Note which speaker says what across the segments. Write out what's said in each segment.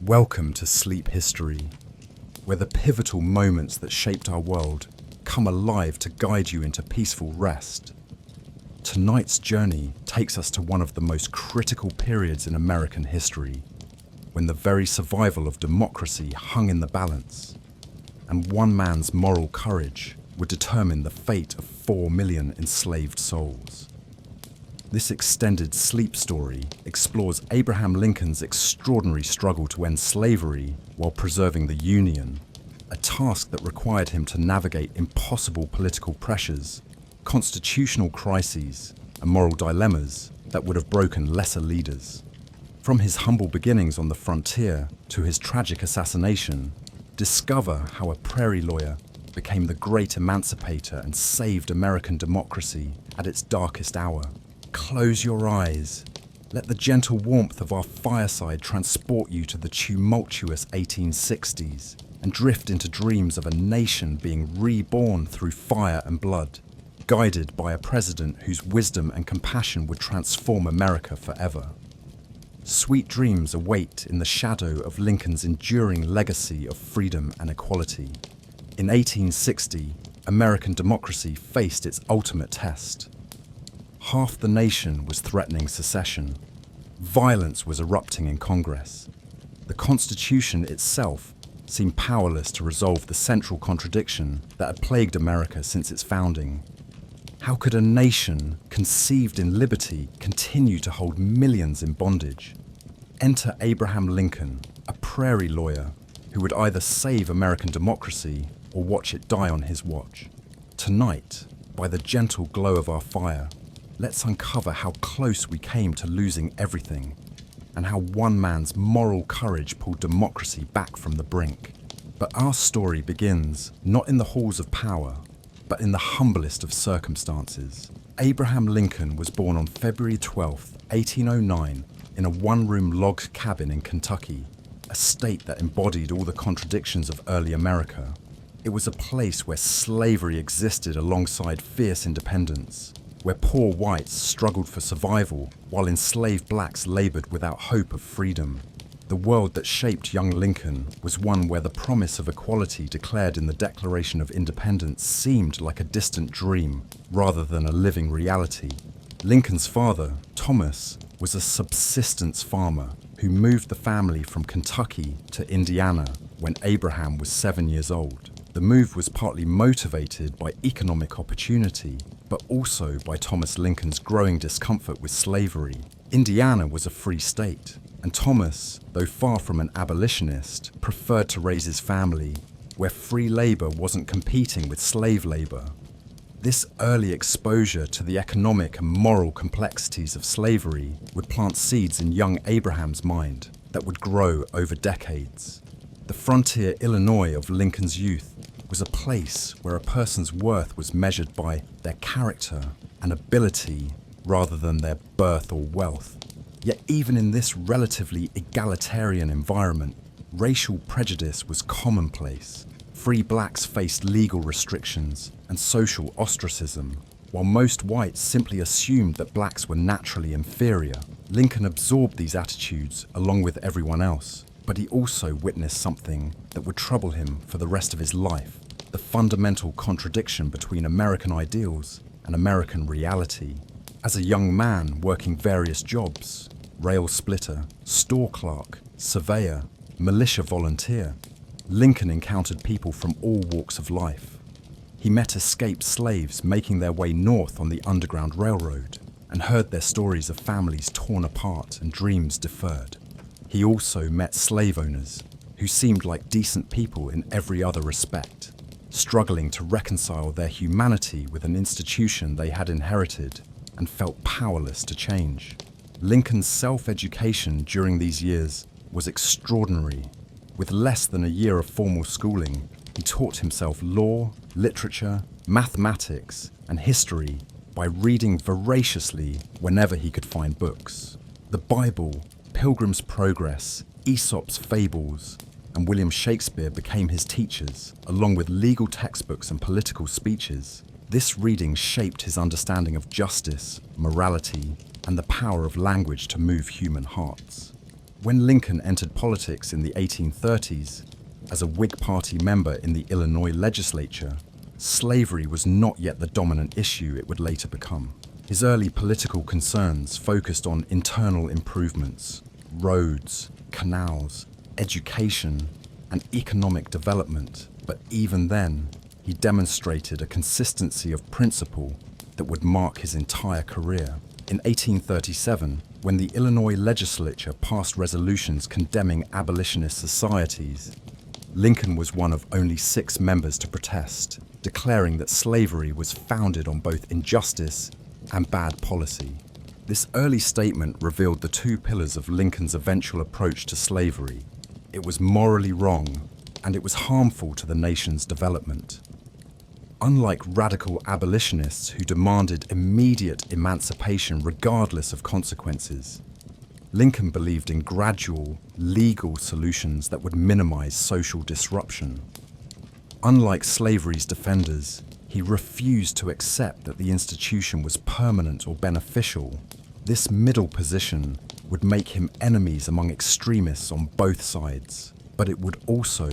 Speaker 1: Welcome to Sleep History, where the pivotal moments that shaped our world come alive to guide you into peaceful rest. Tonight's journey takes us to one of the most critical periods in American history, when the very survival of democracy hung in the balance, and one man's moral courage would determine the fate of 4 million enslaved souls. This extended sleep story explores Abraham Lincoln's extraordinary struggle to end slavery while preserving the Union, a task that required him to navigate impossible political pressures, constitutional crises, and moral dilemmas that would have broken lesser leaders. From his humble beginnings on the frontier to his tragic assassination, discover how a prairie lawyer became the great emancipator and saved American democracy at its darkest hour. Close your eyes. Let the gentle warmth of our fireside transport you to the tumultuous 1860s and drift into dreams of a nation being reborn through fire and blood, guided by a president whose wisdom and compassion would transform America forever. Sweet dreams await in the shadow of Lincoln's enduring legacy of freedom and equality. In 1860, American democracy faced its ultimate test. Half the nation was threatening secession. Violence was erupting in Congress. The Constitution itself seemed powerless to resolve the central contradiction that had plagued America since its founding. How could a nation conceived in liberty continue to hold millions in bondage? Enter Abraham Lincoln, a prairie lawyer who would either save American democracy or watch it die on his watch. Tonight, by the gentle glow of our fire, let's uncover how close we came to losing everything, and how one man's moral courage pulled democracy back from the brink. But our story begins not in the halls of power, but in the humblest of circumstances. Abraham Lincoln was born on February 12, 1809, in a one-room log cabin in Kentucky, a state that embodied all the contradictions of early America. It was a place where slavery existed alongside fierce independence, where poor whites struggled for survival while enslaved blacks labored without hope of freedom. The world that shaped young Lincoln was one where the promise of equality declared in the Declaration of Independence seemed like a distant dream rather than a living reality. Lincoln's father, Thomas, was a subsistence farmer who moved the family from Kentucky to Indiana when Abraham was 7 years old. The move was partly motivated by economic opportunity, but also by Thomas Lincoln's growing discomfort with slavery. Indiana was a free state, and Thomas, though far from an abolitionist, preferred to raise his family where free labor wasn't competing with slave labor. This early exposure to the economic and moral complexities of slavery would plant seeds in young Abraham's mind that would grow over decades. The frontier Illinois of Lincoln's youth was a place where a person's worth was measured by their character and ability rather than their birth or wealth. Yet even in this relatively egalitarian environment, racial prejudice was commonplace. Free blacks faced legal restrictions and social ostracism, while most whites simply assumed that blacks were naturally inferior. Lincoln absorbed these attitudes along with everyone else, but he also witnessed something that would trouble him for the rest of his life: the fundamental contradiction between American ideals and American reality. As a young man working various jobs, rail splitter, store clerk, surveyor, militia volunteer, Lincoln encountered people from all walks of life. He met escaped slaves making their way north on the Underground Railroad and heard their stories of families torn apart and dreams deferred. He also met slave owners who seemed like decent people in every other respect, struggling to reconcile their humanity with an institution they had inherited and felt powerless to change. Lincoln's self-education during these years was extraordinary. With less than a year of formal schooling, he taught himself law, literature, mathematics, and history by reading voraciously whenever he could find books. The Bible, Pilgrim's Progress, Aesop's Fables, and William Shakespeare became his teachers, along with legal textbooks and political speeches. This reading shaped his understanding of justice, morality, and the power of language to move human hearts. When Lincoln entered politics in the 1830s, as a Whig Party member in the Illinois legislature, slavery was not yet the dominant issue it would later become. His early political concerns focused on internal improvements, roads, canals, education, and economic development, but even then, he demonstrated a consistency of principle that would mark his entire career. In 1837, when the Illinois legislature passed resolutions condemning abolitionist societies, Lincoln was one of only 6 members to protest, declaring that slavery was founded on both injustice and bad policy. This early statement revealed the 2 pillars of Lincoln's eventual approach to slavery. It was morally wrong, and it was harmful to the nation's development. Unlike radical abolitionists who demanded immediate emancipation regardless of consequences, Lincoln believed in gradual, legal solutions that would minimize social disruption. Unlike slavery's defenders, he refused to accept that the institution was permanent or beneficial. This middle position would make him enemies among extremists on both sides, but it would also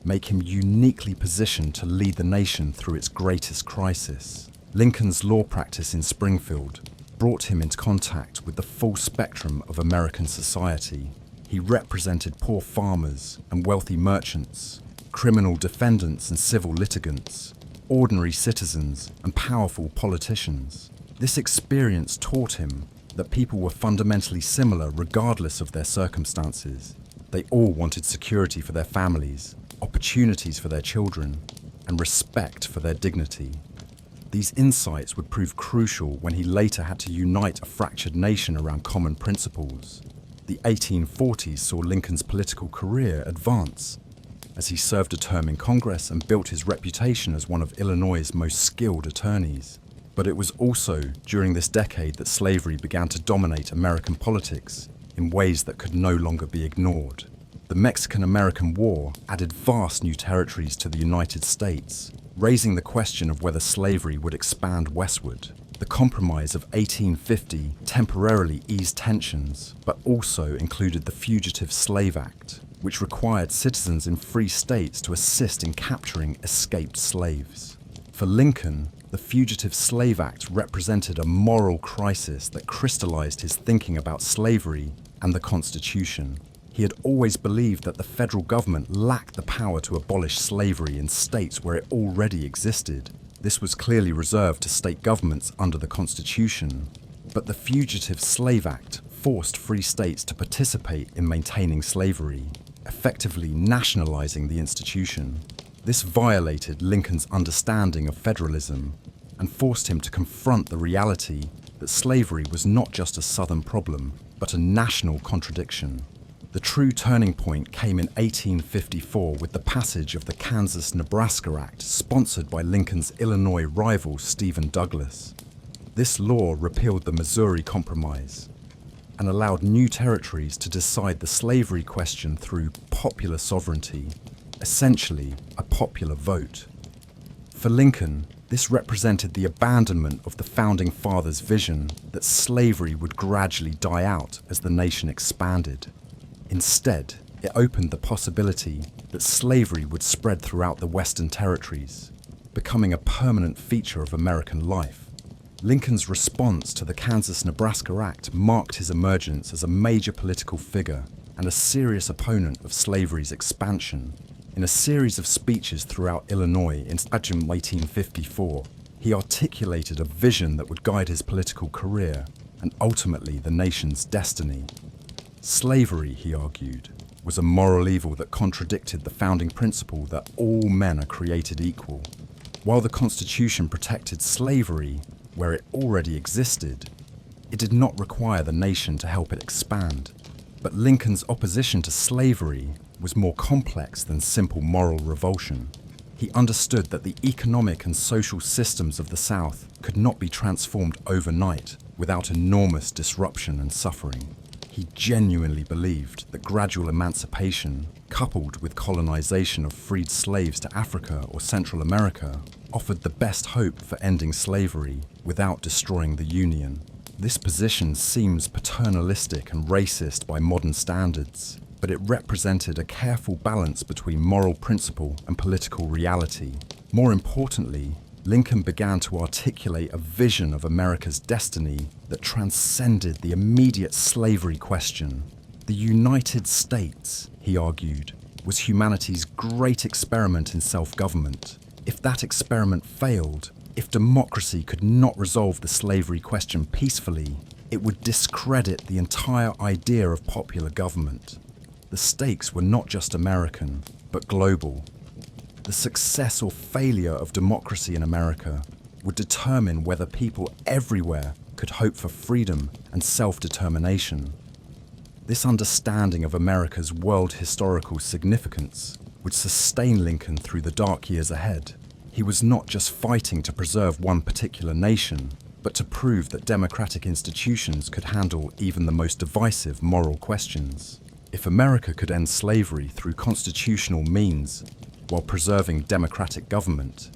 Speaker 1: make him uniquely positioned to lead the nation through its greatest crisis. Lincoln's law practice in Springfield brought him into contact with the full spectrum of American society. He represented poor farmers and wealthy merchants, criminal defendants and civil litigants, ordinary citizens and powerful politicians. This experience taught him that people were fundamentally similar regardless of their circumstances. They all wanted security for their families, opportunities for their children, and respect for their dignity. These insights would prove crucial when he later had to unite a fractured nation around common principles. The 1840s saw Lincoln's political career advance as he served a term in Congress and built his reputation as one of Illinois' most skilled attorneys. But it was also during this decade that slavery began to dominate American politics in ways that could no longer be ignored. The Mexican-American War added vast new territories to the United States, raising the question of whether slavery would expand westward. The Compromise of 1850 temporarily eased tensions, but also included the Fugitive Slave Act, which required citizens in free states to assist in capturing escaped slaves. For Lincoln, the Fugitive Slave Act represented a moral crisis that crystallized his thinking about slavery and the Constitution. He had always believed that the federal government lacked the power to abolish slavery in states where it already existed. This was clearly reserved to state governments under the Constitution. But the Fugitive Slave Act forced free states to participate in maintaining slavery, effectively nationalizing the institution. This violated Lincoln's understanding of federalism and forced him to confront the reality that slavery was not just a Southern problem, but a national contradiction. The true turning point came in 1854 with the passage of the Kansas-Nebraska Act, sponsored by Lincoln's Illinois rival Stephen Douglas. This law repealed the Missouri Compromise and allowed new territories to decide the slavery question through popular sovereignty, essentially a popular vote. For Lincoln, this represented the abandonment of the Founding Fathers' vision that slavery would gradually die out as the nation expanded. Instead, it opened the possibility that slavery would spread throughout the Western territories, becoming a permanent feature of American life. Lincoln's response to the Kansas-Nebraska Act marked his emergence as a major political figure and a serious opponent of slavery's expansion. In a series of speeches throughout Illinois in 1854, he articulated a vision that would guide his political career and ultimately the nation's destiny. Slavery, he argued, was a moral evil that contradicted the founding principle that all men are created equal. While the Constitution protected slavery where it already existed, it did not require the nation to help it expand. But Lincoln's opposition to slavery was more complex than simple moral revulsion. He understood that the economic and social systems of the South could not be transformed overnight without enormous disruption and suffering. He genuinely believed that gradual emancipation, coupled with colonization of freed slaves to Africa or Central America, offered the best hope for ending slavery without destroying the Union. This position seems paternalistic and racist by modern standards, but it represented a careful balance between moral principle and political reality. More importantly, Lincoln began to articulate a vision of America's destiny that transcended the immediate slavery question. The United States, he argued, was humanity's great experiment in self-government. If that experiment failed, if democracy could not resolve the slavery question peacefully, it would discredit the entire idea of popular government. The stakes were not just American, but global. The success or failure of democracy in America would determine whether people everywhere could hope for freedom and self-determination. This understanding of America's world historical significance would sustain Lincoln through the dark years ahead. He was not just fighting to preserve one particular nation, but to prove that democratic institutions could handle even the most divisive moral questions. If America could end slavery through constitutional means while preserving democratic government,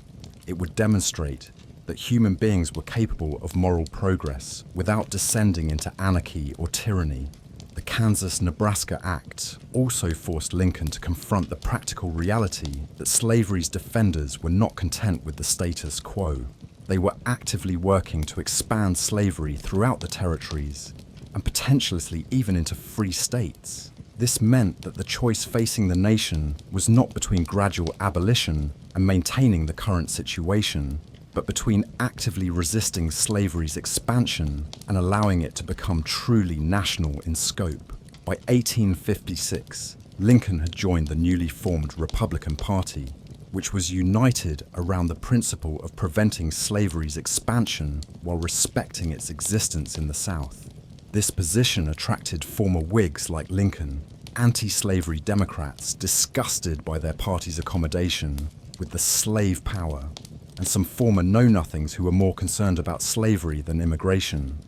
Speaker 1: it would demonstrate that human beings were capable of moral progress without descending into anarchy or tyranny. The Kansas-Nebraska Act also forced Lincoln to confront the practical reality that slavery's defenders were not content with the status quo. They were actively working to expand slavery throughout the territories and potentially even into free states. This meant that the choice facing the nation was not between gradual abolition and maintaining the current situation, but between actively resisting slavery's expansion and allowing it to become truly national in scope. By 1856, Lincoln had joined the newly formed Republican Party, which was united around the principle of preventing slavery's expansion while respecting its existence in the South. This position attracted former Whigs like Lincoln, anti-slavery Democrats disgusted by their party's accommodation with the slave power, and some former know-nothings who were more concerned about slavery than immigration.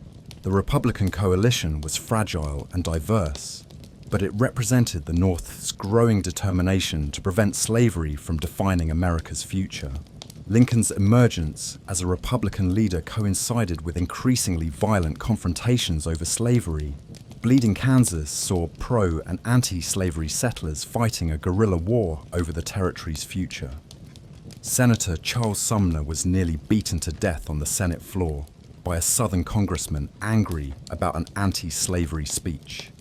Speaker 1: The Republican coalition was fragile and diverse, but it represented the North's growing determination to prevent slavery from defining America's future. Lincoln's emergence as a Republican leader coincided with increasingly violent confrontations over slavery. Bleeding Kansas saw pro- and anti-slavery settlers fighting a guerrilla war over the territory's future. Senator Charles Sumner was nearly beaten to death on the Senate floor by a Southern congressman angry about an anti-slavery speech.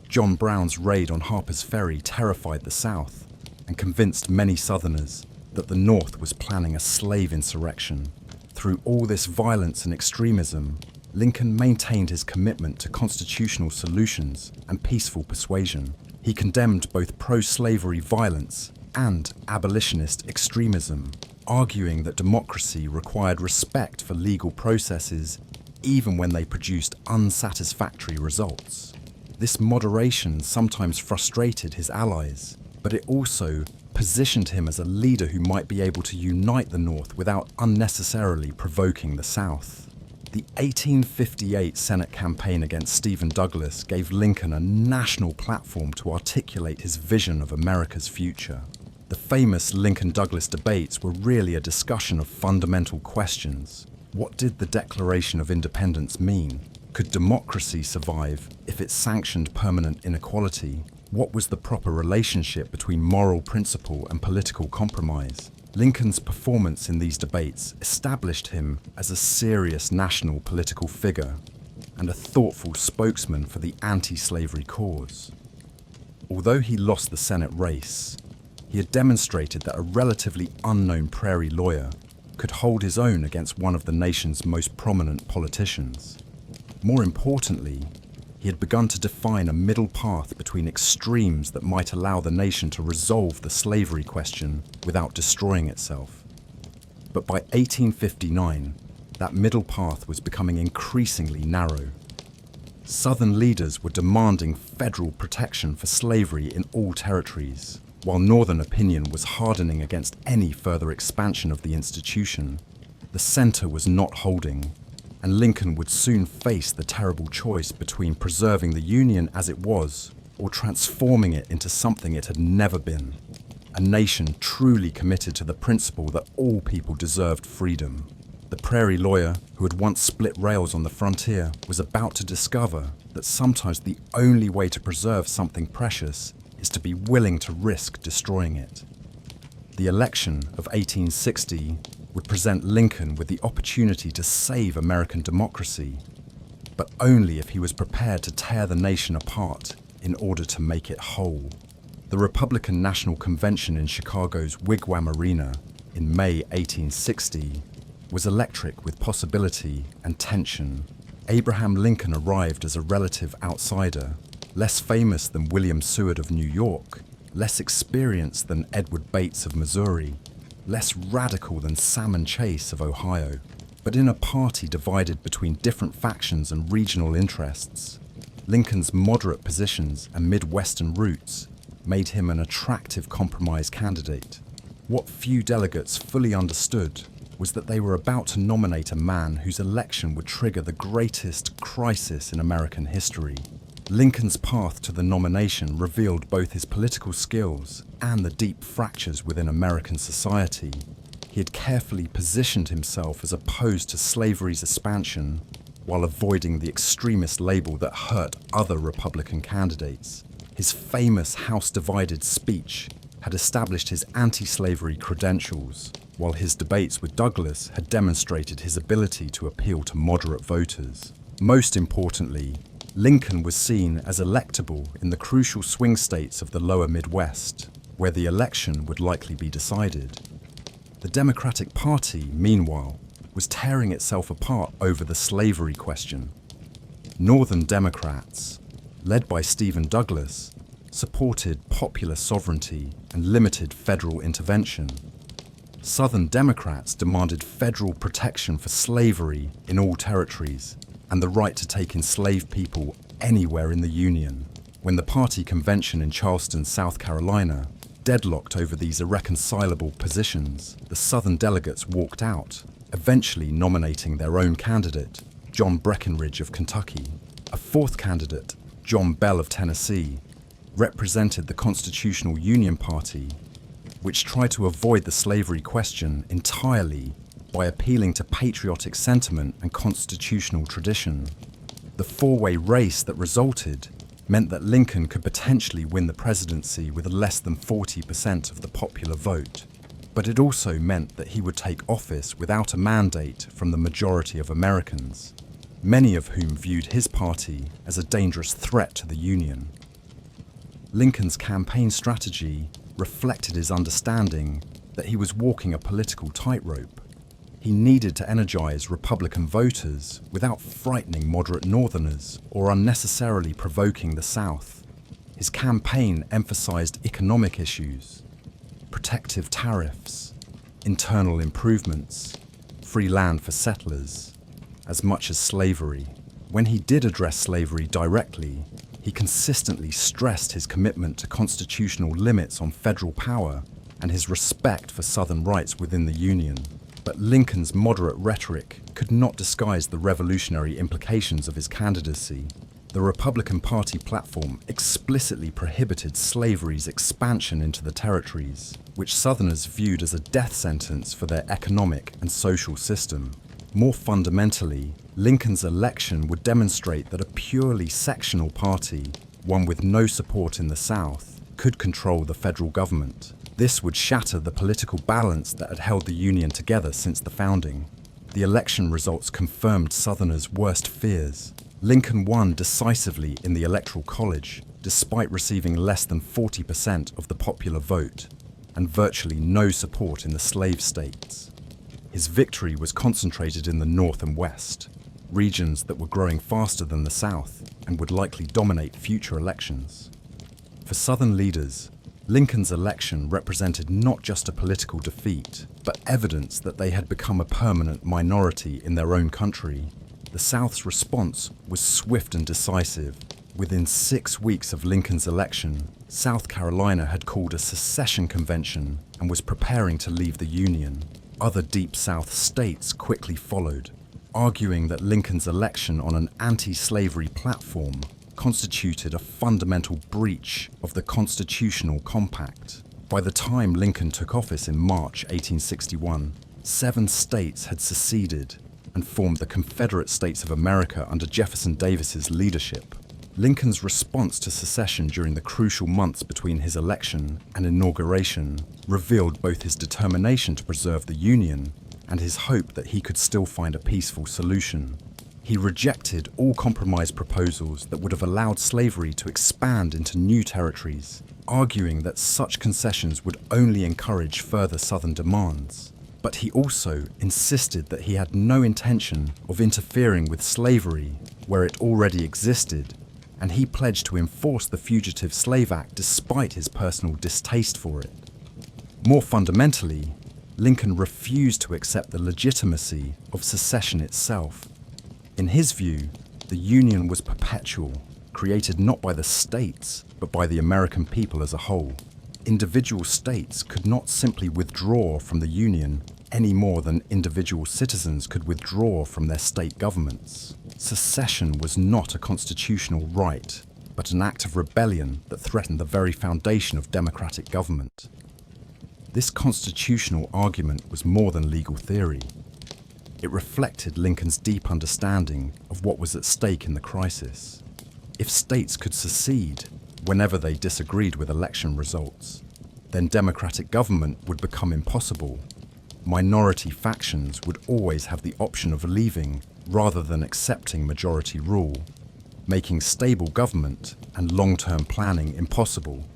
Speaker 1: John Brown's raid on Harper's Ferry terrified the South and convinced many Southerners that the North was planning a slave insurrection. Through all this violence and extremism, Lincoln maintained his commitment to constitutional solutions and peaceful persuasion. He condemned both pro-slavery violence and abolitionist extremism, arguing that democracy required respect for legal processes even when they produced unsatisfactory results. This moderation sometimes frustrated his allies, but it also positioned him as a leader who might be able to unite the North without unnecessarily provoking the South. The 1858 Senate campaign against Stephen Douglas gave Lincoln a national platform to articulate his vision of America's future. The famous Lincoln-Douglas debates were really a discussion of fundamental questions. What did the Declaration of Independence mean? Could democracy survive if it sanctioned permanent inequality? What was the proper relationship between moral principle and political compromise? Lincoln's performance in these debates established him as a serious national political figure and a thoughtful spokesman for the anti-slavery cause. Although he lost the Senate race, he had demonstrated that a relatively unknown prairie lawyer could hold his own against one of the nation's most prominent politicians. More importantly, he had begun to define a middle path between extremes that might allow the nation to resolve the slavery question without destroying itself. But by 1859, that middle path was becoming increasingly narrow. Southern leaders were demanding federal protection for slavery in all territories, while Northern opinion was hardening against any further expansion of the institution. The center was not holding, and Lincoln would soon face the terrible choice between preserving the Union as it was or transforming it into something it had never been, a nation truly committed to the principle that all people deserved freedom. The prairie lawyer who had once split rails on the frontier was about to discover that sometimes the only way to preserve something precious is to be willing to risk destroying it. The election of 1860 would present Lincoln with the opportunity to save American democracy, but only if he was prepared to tear the nation apart in order to make it whole. The Republican National Convention in Chicago's Wigwam Arena in May 1860 was electric with possibility and tension. Abraham Lincoln arrived as a relative outsider, less famous than William Seward of New York, less experienced than Edward Bates of Missouri, less radical than Salmon Chase of Ohio, but in a party divided between different factions and regional interests. Lincoln's moderate positions and Midwestern roots made him an attractive compromise candidate. What few delegates fully understood was that they were about to nominate a man whose election would trigger the greatest crisis in American history. Lincoln's path to the nomination revealed both his political skills and the deep fractures within American society. He had carefully positioned himself as opposed to slavery's expansion, while avoiding the extremist label that hurt other Republican candidates. His famous House-divided speech had established his anti-slavery credentials, while his debates with Douglas had demonstrated his ability to appeal to moderate voters. Most importantly, Lincoln was seen as electable in the crucial swing states of the lower Midwest, where the election would likely be decided. The Democratic Party, meanwhile, was tearing itself apart over the slavery question. Northern Democrats, led by Stephen Douglas, supported popular sovereignty and limited federal intervention. Southern Democrats demanded federal protection for slavery in all territories and the right to take enslaved people anywhere in the Union. When the party convention in Charleston, South Carolina, deadlocked over these irreconcilable positions, the Southern delegates walked out, eventually nominating their own candidate, John Breckinridge of Kentucky. A fourth candidate, John Bell of Tennessee, represented the Constitutional Union Party, which tried to avoid the slavery question entirely by appealing to patriotic sentiment and constitutional tradition. The four-way race that resulted meant that Lincoln could potentially win the presidency with less than 40% of the popular vote, but it also meant that he would take office without a mandate from the majority of Americans, many of whom viewed his party as a dangerous threat to the Union. Lincoln's campaign strategy reflected his understanding that he was walking a political tightrope. He needed to energize Republican voters without frightening moderate Northerners or unnecessarily provoking the South. His campaign emphasized economic issues, protective tariffs, internal improvements, free land for settlers, as much as slavery. When he did address slavery directly, he consistently stressed his commitment to constitutional limits on federal power and his respect for Southern rights within the Union. But Lincoln's moderate rhetoric could not disguise the revolutionary implications of his candidacy. The Republican Party platform explicitly prohibited slavery's expansion into the territories, which Southerners viewed as a death sentence for their economic and social system. More fundamentally, Lincoln's election would demonstrate that a purely sectional party, one with no support in the South, could control the federal government. This would shatter the political balance that had held the Union together since the founding. The election results confirmed Southerners' worst fears. Lincoln won decisively in the Electoral College, despite receiving less than 40% of the popular vote, and virtually no support in the slave states. His victory was concentrated in the North and West, regions that were growing faster than the South and would likely dominate future elections. For Southern leaders, Lincoln's election represented not just a political defeat, but evidence that they had become a permanent minority in their own country. The South's response was swift and decisive. Within 6 weeks of Lincoln's election, South Carolina had called a secession convention and was preparing to leave the Union. Other Deep South states quickly followed, arguing that Lincoln's election on an anti-slavery platform constituted a fundamental breach of the constitutional compact. By the time Lincoln took office in March 1861, 7 states had seceded and formed the Confederate States of America under Jefferson Davis's leadership. Lincoln's response to secession during the crucial months between his election and inauguration revealed both his determination to preserve the Union and his hope that he could still find a peaceful solution. He rejected all compromise proposals that would have allowed slavery to expand into new territories, arguing that such concessions would only encourage further Southern demands. But he also insisted that he had no intention of interfering with slavery where it already existed, and he pledged to enforce the Fugitive Slave Act despite his personal distaste for it. More fundamentally, Lincoln refused to accept the legitimacy of secession itself. In his view, the Union was perpetual, created not by the states, but by the American people as a whole. Individual states could not simply withdraw from the Union any more than individual citizens could withdraw from their state governments. Secession was not a constitutional right, but an act of rebellion that threatened the very foundation of democratic government. This constitutional argument was more than legal theory. It reflected Lincoln's deep understanding of what was at stake in the crisis. If states could secede whenever they disagreed with election results, then democratic government would become impossible. Minority factions would always have the option of leaving rather than accepting majority rule, making stable government and long-term planning impossible.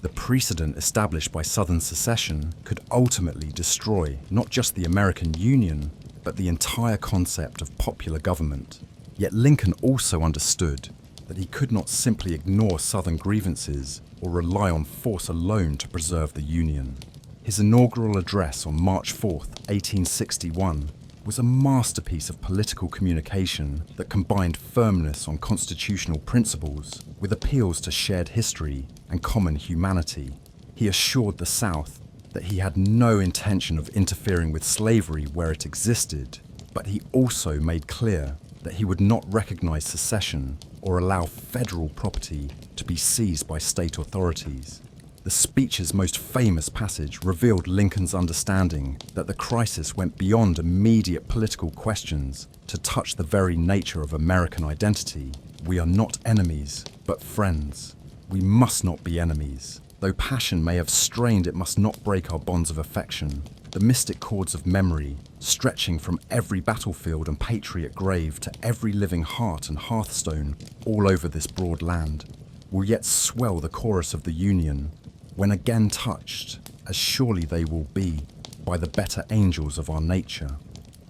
Speaker 1: The precedent established by Southern secession could ultimately destroy not just the American Union, but the entire concept of popular government. Yet Lincoln also understood that he could not simply ignore Southern grievances or rely on force alone to preserve the Union. His inaugural address on March 4, 1861, was a masterpiece of political communication that combined firmness on constitutional principles with appeals to shared history and common humanity. He assured the South that he had no intention of interfering with slavery where it existed, but he also made clear that he would not recognize secession or allow federal property to be seized by state authorities. The speech's most famous passage revealed Lincoln's understanding that the crisis went beyond immediate political questions to touch the very nature of American identity. We are not enemies, but friends. We must not be enemies. Though passion may have strained, it must not break our bonds of affection. The mystic cords of memory, stretching from every battlefield and patriot grave to every living heart and hearthstone all over this broad land, will yet swell the chorus of the Union, when again touched, as surely they will be, by the better angels of our nature.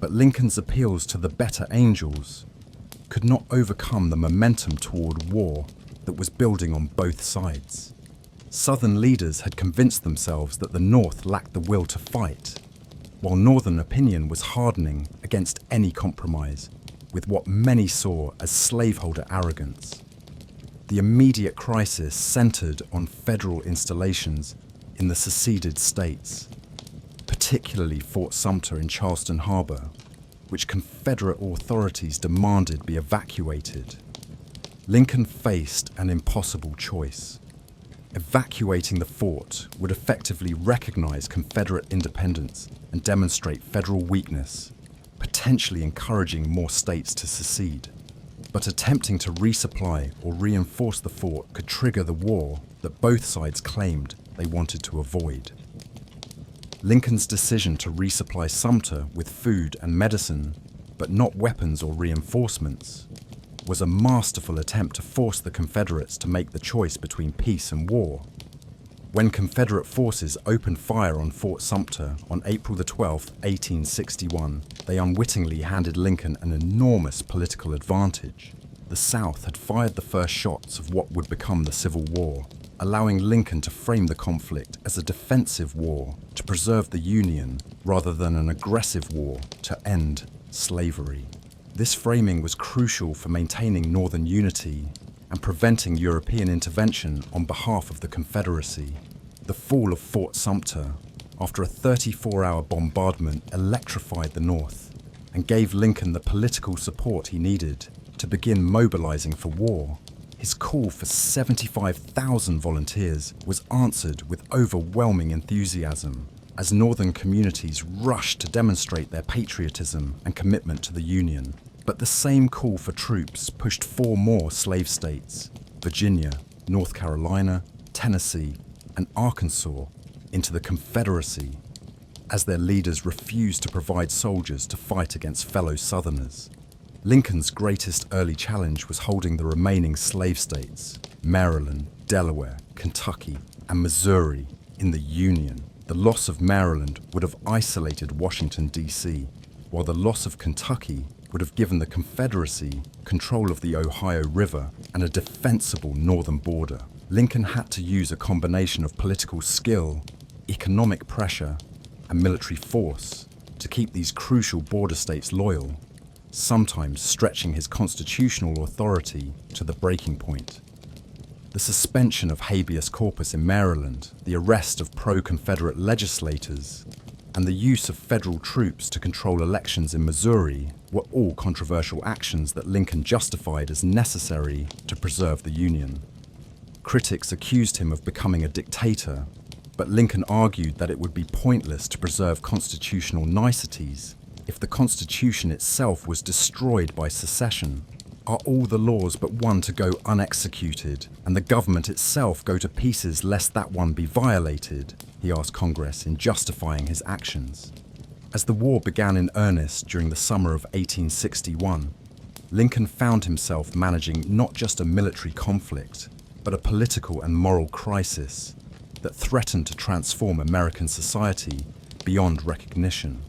Speaker 1: But Lincoln's appeals to the better angels could not overcome the momentum toward war that was building on both sides. Southern leaders had convinced themselves that the North lacked the will to fight, while Northern opinion was hardening against any compromise with what many saw as slaveholder arrogance. The immediate crisis centered on federal installations in the seceded states, particularly Fort Sumter in Charleston Harbor, which Confederate authorities demanded be evacuated. Lincoln faced an impossible choice. Evacuating the fort would effectively recognize Confederate independence and demonstrate federal weakness, potentially encouraging more states to secede. But attempting to resupply or reinforce the fort could trigger the war that both sides claimed they wanted to avoid. Lincoln's decision to resupply Sumter with food and medicine, but not weapons or reinforcements, was a masterful attempt to force the Confederates to make the choice between peace and war. When Confederate forces opened fire on Fort Sumter on April 12, 1861, they unwittingly handed Lincoln an enormous political advantage. The South had fired the first shots of what would become the Civil War, allowing Lincoln to frame the conflict as a defensive war to preserve the Union rather than an aggressive war to end slavery. This framing was crucial for maintaining Northern unity and preventing European intervention on behalf of the Confederacy. The fall of Fort Sumter, after a 34-hour bombardment, electrified the North and gave Lincoln the political support he needed to begin mobilizing for war. His call for 75,000 volunteers was answered with overwhelming enthusiasm. as Northern communities rushed to demonstrate their patriotism and commitment to the Union. But the same call for troops pushed 4 more slave states, Virginia, North Carolina, Tennessee, and Arkansas, into the Confederacy, as their leaders refused to provide soldiers to fight against fellow Southerners. Lincoln's greatest early challenge was holding the remaining slave states, Maryland, Delaware, Kentucky, and Missouri, in the Union. The loss of Maryland would have isolated Washington, D.C., while the loss of Kentucky would have given the Confederacy control of the Ohio River and a defensible northern border. Lincoln had to use a combination of political skill, economic pressure, and military force to keep these crucial border states loyal, sometimes stretching his constitutional authority to the breaking point. The suspension of habeas corpus in Maryland, the arrest of pro-Confederate legislators, and the use of federal troops to control elections in Missouri were all controversial actions that Lincoln justified as necessary to preserve the Union. Critics accused him of becoming a dictator, but Lincoln argued that it would be pointless to preserve constitutional niceties if the Constitution itself was destroyed by secession. Are all the laws but one to go unexecuted, and the government itself go to pieces lest that one be violated? He asked Congress in justifying his actions. As the war began in earnest during the summer of 1861, Lincoln found himself managing not just a military conflict, but a political and moral crisis that threatened to transform American society beyond recognition.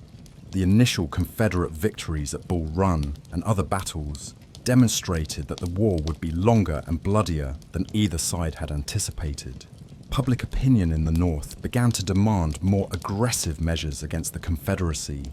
Speaker 1: The initial Confederate victories at Bull Run and other battles demonstrated that the war would be longer and bloodier than either side had anticipated. Public opinion in the North began to demand more aggressive measures against the Confederacy,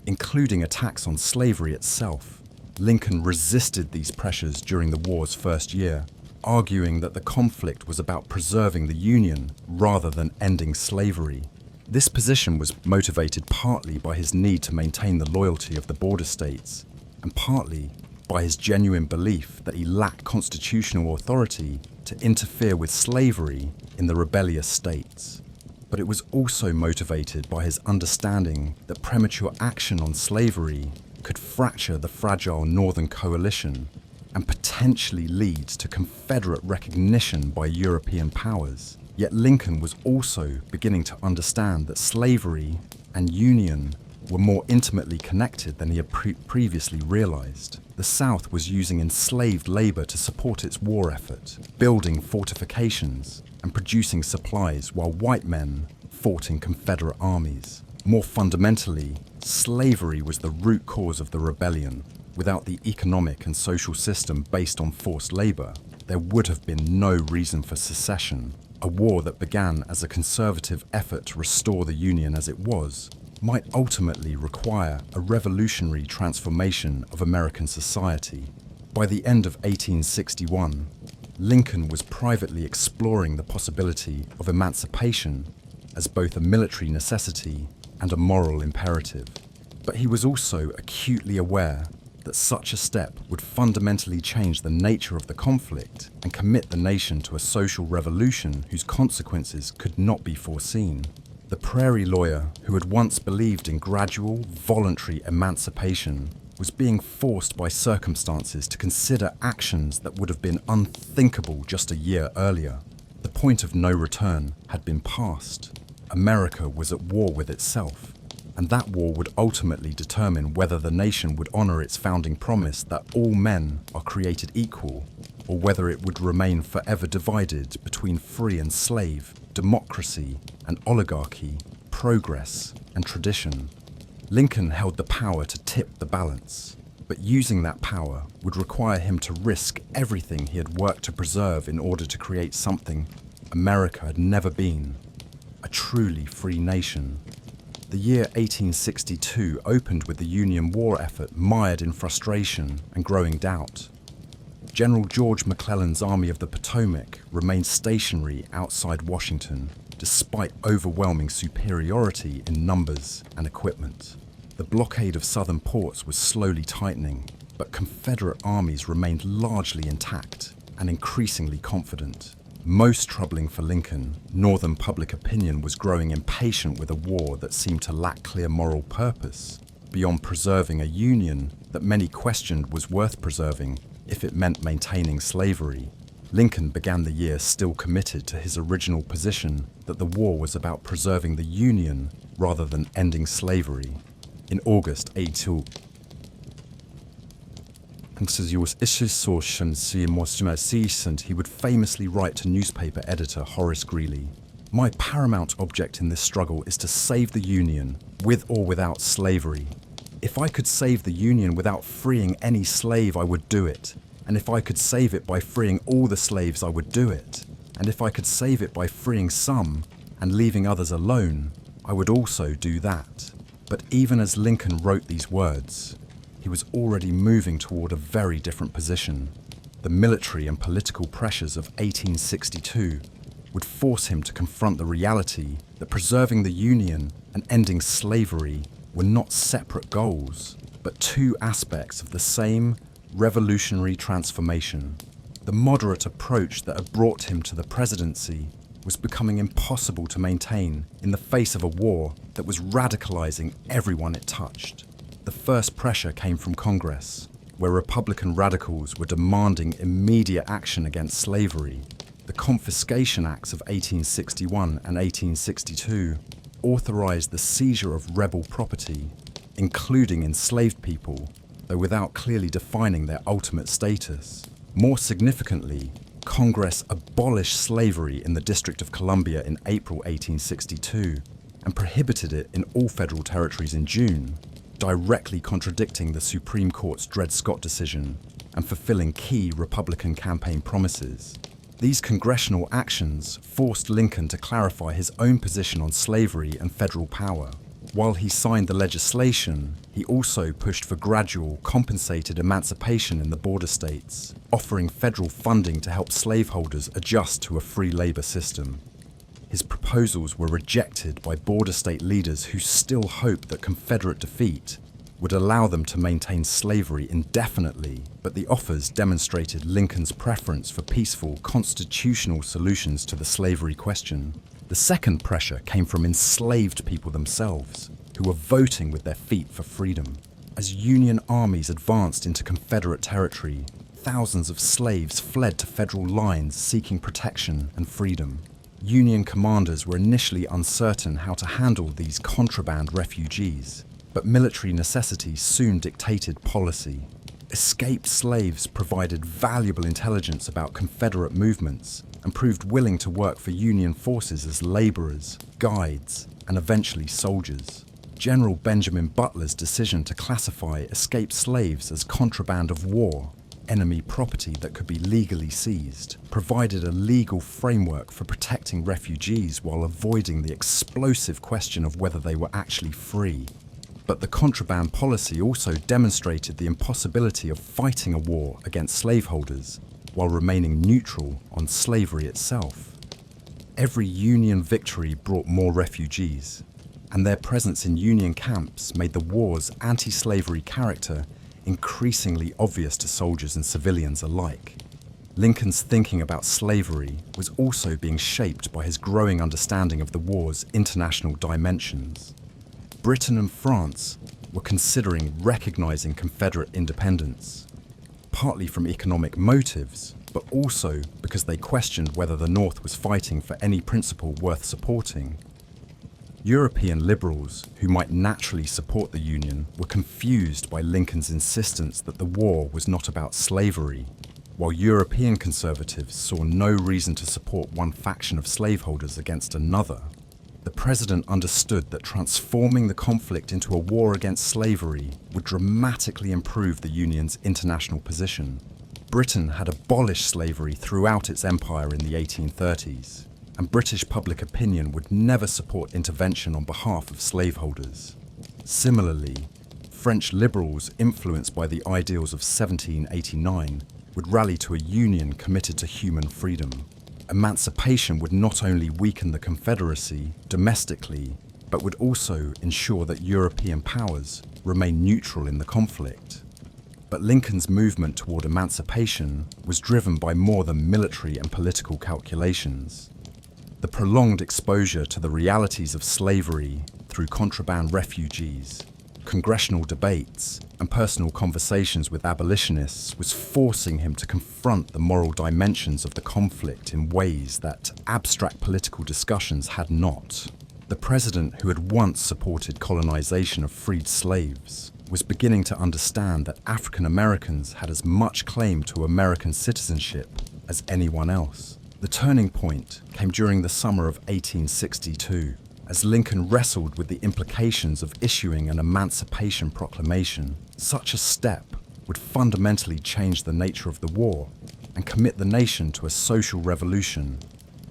Speaker 1: including attacks on slavery itself. Lincoln resisted these pressures during the war's first year, arguing that the conflict was about preserving the Union rather than ending slavery. This position was motivated partly by his need to maintain the loyalty of the border states, and partly by his genuine belief that he lacked constitutional authority to interfere with slavery in the rebellious states. But it was also motivated by his understanding that premature action on slavery could fracture the fragile Northern coalition and potentially lead to Confederate recognition by European powers. Yet Lincoln was also beginning to understand that slavery and Union were more intimately connected than he had previously realized. The South was using enslaved labor to support its war effort, building fortifications and producing supplies while white men fought in Confederate armies. More fundamentally, slavery was the root cause of the rebellion. Without the economic and social system based on forced labor, there would have been no reason for secession. A war that began as a conservative effort to restore the Union as it was might ultimately require a revolutionary transformation of American society. By the end of 1861, Lincoln was privately exploring the possibility of emancipation as both a military necessity and a moral imperative. But he was also acutely aware that such a step would fundamentally change the nature of the conflict and commit the nation to a social revolution whose consequences could not be foreseen. The prairie lawyer, who had once believed in gradual, voluntary emancipation, was being forced by circumstances to consider actions that would have been unthinkable just a year earlier. The point of no return had been passed. America was at war with itself, and that war would ultimately determine whether the nation would honor its founding promise that all men are created equal, or whether it would remain forever divided between free and slave, democracy and oligarchy, progress and tradition. Lincoln held the power to tip the balance, but using that power would require him to risk everything he had worked to preserve in order to create something America had never been, a truly free nation. The year 1862 opened with the Union war effort mired in frustration and growing doubt. General George McClellan's Army of the Potomac remained stationary outside Washington, despite overwhelming superiority in numbers and equipment. The blockade of southern ports was slowly tightening, but Confederate armies remained largely intact and increasingly confident. Most troubling for Lincoln, Northern public opinion was growing impatient with a war that seemed to lack clear moral purpose, beyond preserving a union that many questioned was worth preserving if it meant maintaining slavery. Lincoln began the year still committed to his original position that the war was about preserving the Union rather than ending slavery. In August 18, he would famously write to newspaper editor Horace Greeley, "My paramount object in this struggle is to save the Union, with or without slavery. If I could save the Union without freeing any slave, I would do it. And if I could save it by freeing all the slaves, I would do it. And if I could save it by freeing some and leaving others alone, I would also do that." But even as Lincoln wrote these words, he was already moving toward a very different position. The military and political pressures of 1862 would force him to confront the reality that preserving the Union and ending slavery were not separate goals, but two aspects of the same revolutionary transformation. The moderate approach that had brought him to the presidency was becoming impossible to maintain in the face of a war that was radicalizing everyone it touched. The first pressure came from Congress, where Republican radicals were demanding immediate action against slavery. The Confiscation Acts of 1861 and 1862 authorized the seizure of rebel property, including enslaved people, though without clearly defining their ultimate status. More significantly, Congress abolished slavery in the District of Columbia in April 1862 and prohibited it in all federal territories in June, directly contradicting the Supreme Court's Dred Scott decision and fulfilling key Republican campaign promises. These congressional actions forced Lincoln to clarify his own position on slavery and federal power. While he signed the legislation, he also pushed for gradual, compensated emancipation in the border states, offering federal funding to help slaveholders adjust to a free labor system. His proposals were rejected by border state leaders who still hoped that Confederate defeat would allow them to maintain slavery indefinitely, but the offers demonstrated Lincoln's preference for peaceful, constitutional solutions to the slavery question. The second pressure came from enslaved people themselves, who were voting with their feet for freedom. As Union armies advanced into Confederate territory, thousands of slaves fled to federal lines seeking protection and freedom. Union commanders were initially uncertain how to handle these contraband refugees, but military necessity soon dictated policy. Escaped slaves provided valuable intelligence about Confederate movements and proved willing to work for Union forces as laborers, guides, and eventually soldiers. General Benjamin Butler's decision to classify escaped slaves as contraband of war, enemy property that could be legally seized, provided a legal framework for protecting refugees while avoiding the explosive question of whether they were actually free. But the contraband policy also demonstrated the impossibility of fighting a war against slaveholders while remaining neutral on slavery itself. Every Union victory brought more refugees, and their presence in Union camps made the war's anti-slavery character increasingly obvious to soldiers and civilians alike. Lincoln's thinking about slavery was also being shaped by his growing understanding of the war's international dimensions. Britain and France were considering recognizing Confederate independence, partly from economic motives, but also because they questioned whether the North was fighting for any principle worth supporting. European liberals, who might naturally support the Union, were confused by Lincoln's insistence that the war was not about slavery, while European conservatives saw no reason to support one faction of slaveholders against another. The president understood that transforming the conflict into a war against slavery would dramatically improve the Union's international position. Britain had abolished slavery throughout its empire in the 1830s, and British public opinion would never support intervention on behalf of slaveholders. Similarly, French liberals influenced by the ideals of 1789 would rally to a union committed to human freedom. Emancipation would not only weaken the Confederacy domestically, but would also ensure that European powers remain neutral in the conflict. But Lincoln's movement toward emancipation was driven by more than military and political calculations. The prolonged exposure to the realities of slavery through contraband refugees, congressional debates, and personal conversations with abolitionists was forcing him to confront the moral dimensions of the conflict in ways that abstract political discussions had not. The president who had once supported colonization of freed slaves was beginning to understand that African Americans had as much claim to American citizenship as anyone else. The turning point came during the summer of 1862, as Lincoln wrestled with the implications of issuing an Emancipation Proclamation. Such a step would fundamentally change the nature of the war and commit the nation to a social revolution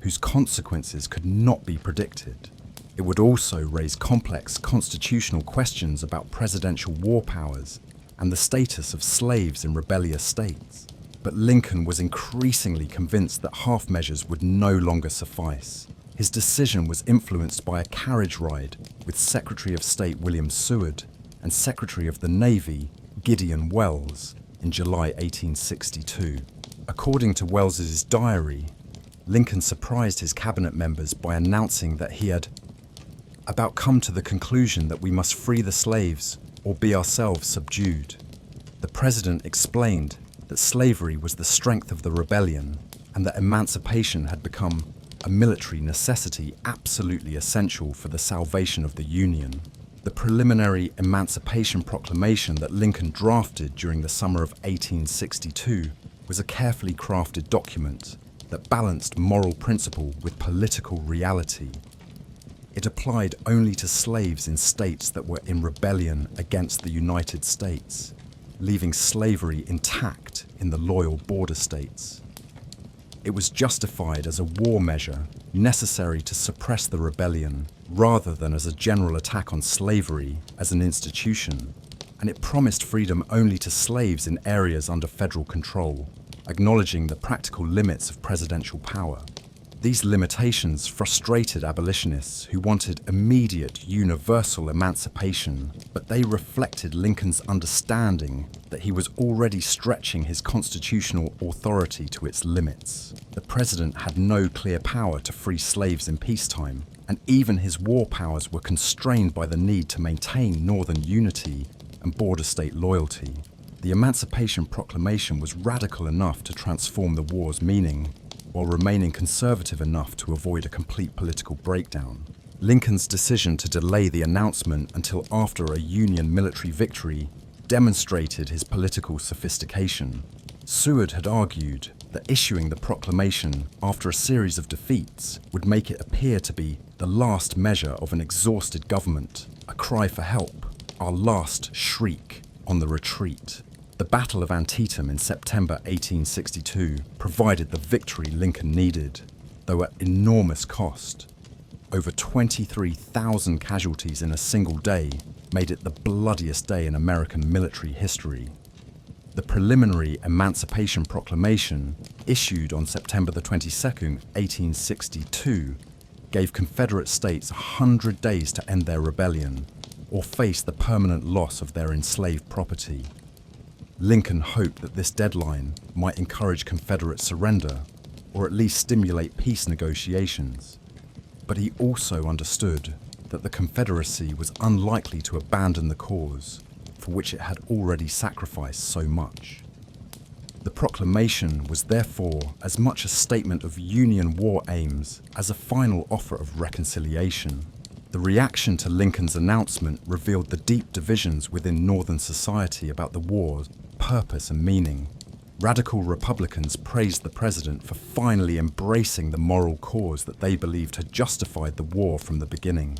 Speaker 1: whose consequences could not be predicted. It would also raise complex constitutional questions about presidential war powers and the status of slaves in rebellious states. But Lincoln was increasingly convinced that half measures would no longer suffice. His decision was influenced by a carriage ride with Secretary of State William Seward and Secretary of the Navy Gideon Welles in July 1862. According to Welles's diary, Lincoln surprised his cabinet members by announcing that he had about come to the conclusion that we must free the slaves or be ourselves subdued. The president explained that slavery was the strength of the rebellion and that emancipation had become a military necessity absolutely essential for the salvation of the Union. The preliminary Emancipation Proclamation that Lincoln drafted during the summer of 1862 was a carefully crafted document that balanced moral principle with political reality. It applied only to slaves in states that were in rebellion against the United States, leaving slavery intact in the loyal border states. It was justified as a war measure necessary to suppress the rebellion rather than as a general attack on slavery as an institution, and it promised freedom only to slaves in areas under federal control, acknowledging the practical limits of presidential power. These limitations frustrated abolitionists who wanted immediate universal emancipation, but they reflected Lincoln's understanding that he was already stretching his constitutional authority to its limits. The president had no clear power to free slaves in peacetime, and even his war powers were constrained by the need to maintain northern unity and border state loyalty. The Emancipation Proclamation was radical enough to transform the war's meaning, while remaining conservative enough to avoid a complete political breakdown. Lincoln's decision to delay the announcement until after a Union military victory demonstrated his political sophistication. Seward had argued that issuing the proclamation after a series of defeats would make it appear to be the last measure of an exhausted government, a cry for help, our last shriek on the retreat. The Battle of Antietam in September 1862 provided the victory Lincoln needed, though at enormous cost. Over 23,000 casualties in a single day made it the bloodiest day in American military history. The preliminary Emancipation Proclamation, issued on September 22, 1862, gave Confederate states 100 days to end their rebellion or face the permanent loss of their enslaved property. Lincoln hoped that this deadline might encourage Confederate surrender, or at least stimulate peace negotiations. But he also understood that the Confederacy was unlikely to abandon the cause for which it had already sacrificed so much. The proclamation was therefore as much a statement of Union war aims as a final offer of reconciliation. The reaction to Lincoln's announcement revealed the deep divisions within Northern society about the war's purpose and meaning. Radical Republicans praised the president for finally embracing the moral cause that they believed had justified the war from the beginning.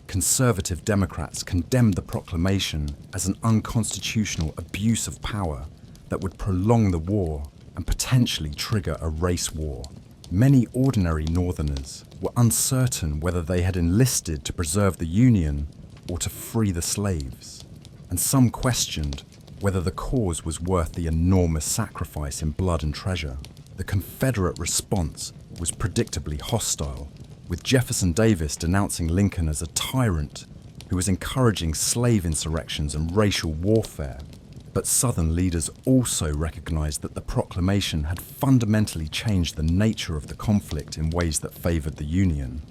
Speaker 1: Conservative Democrats condemned the proclamation as an unconstitutional abuse of power that would prolong the war and potentially trigger a race war. Many ordinary Northerners were uncertain whether they had enlisted to preserve the Union or to free the slaves, and some questioned whether the cause was worth the enormous sacrifice in blood and treasure. The Confederate response was predictably hostile, with Jefferson Davis denouncing Lincoln as a tyrant who was encouraging slave insurrections and racial warfare. But Southern leaders also recognized that the proclamation had fundamentally changed the nature of the conflict in ways that favored the Union.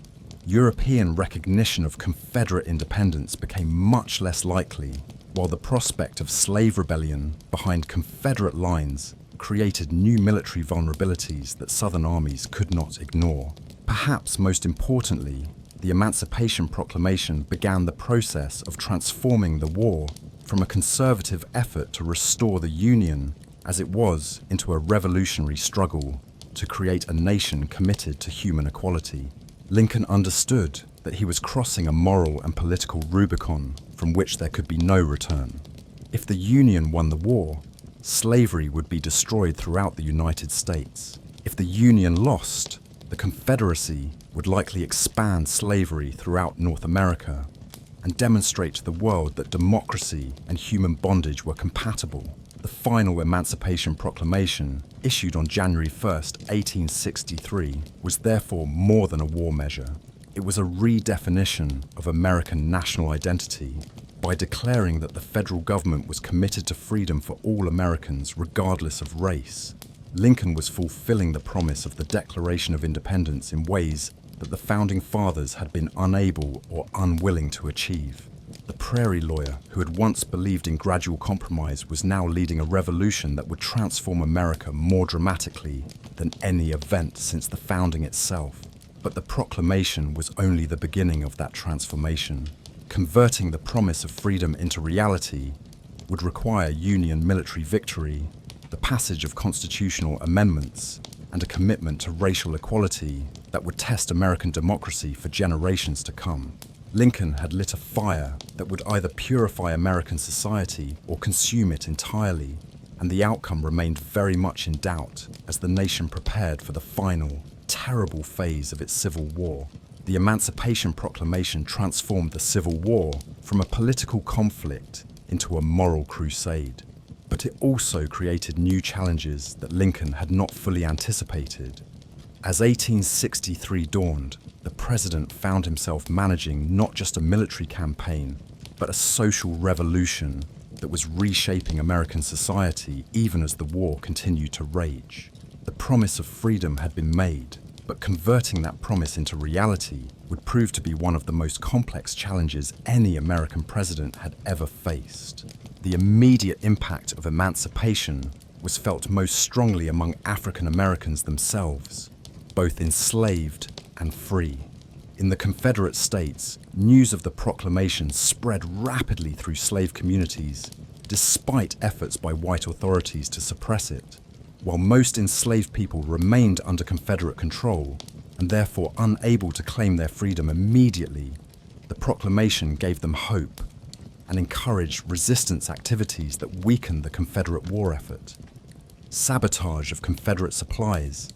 Speaker 1: European recognition of Confederate independence became much less likely, while the prospect of slave rebellion behind Confederate lines created new military vulnerabilities that Southern armies could not ignore. Perhaps most importantly, the Emancipation Proclamation began the process of transforming the war from a conservative effort to restore the Union as it was into a revolutionary struggle to create a nation committed to human equality. Lincoln understood that he was crossing a moral and political Rubicon from which there could be no return. If the Union won the war, slavery would be destroyed throughout the United States. If the Union lost, the Confederacy would likely expand slavery throughout North America and demonstrate to the world that democracy and human bondage were compatible. The final Emancipation Proclamation, issued on January 1st, 1863, was therefore more than a war measure. It was a redefinition of American national identity by declaring that the federal government was committed to freedom for all Americans regardless of race. Lincoln was fulfilling the promise of the Declaration of Independence in ways that the Founding Fathers had been unable or unwilling to achieve. The prairie lawyer who had once believed in gradual compromise was now leading a revolution that would transform America more dramatically than any event since the founding itself. But the proclamation was only the beginning of that transformation. Converting the promise of freedom into reality would require Union military victory, the passage of constitutional amendments, and a commitment to racial equality that would test American democracy for generations to come. Lincoln had lit a fire that would either purify American society or consume it entirely, and the outcome remained very much in doubt as the nation prepared for the final, terrible phase of its Civil War. The Emancipation Proclamation transformed the Civil War from a political conflict into a moral crusade. But it also created new challenges that Lincoln had not fully anticipated. As 1863 dawned, the president found himself managing not just a military campaign, but a social revolution that was reshaping American society even as the war continued to rage. The promise of freedom had been made, but converting that promise into reality would prove to be one of the most complex challenges any American president had ever faced. The immediate impact of emancipation was felt most strongly among African Americans themselves, both enslaved and free. In the Confederate States, news of the proclamation spread rapidly through slave communities, despite efforts by white authorities to suppress it. While most enslaved people remained under Confederate control and therefore unable to claim their freedom immediately, the proclamation gave them hope and encouraged resistance activities that weakened the Confederate war effort. Sabotage of Confederate supplies,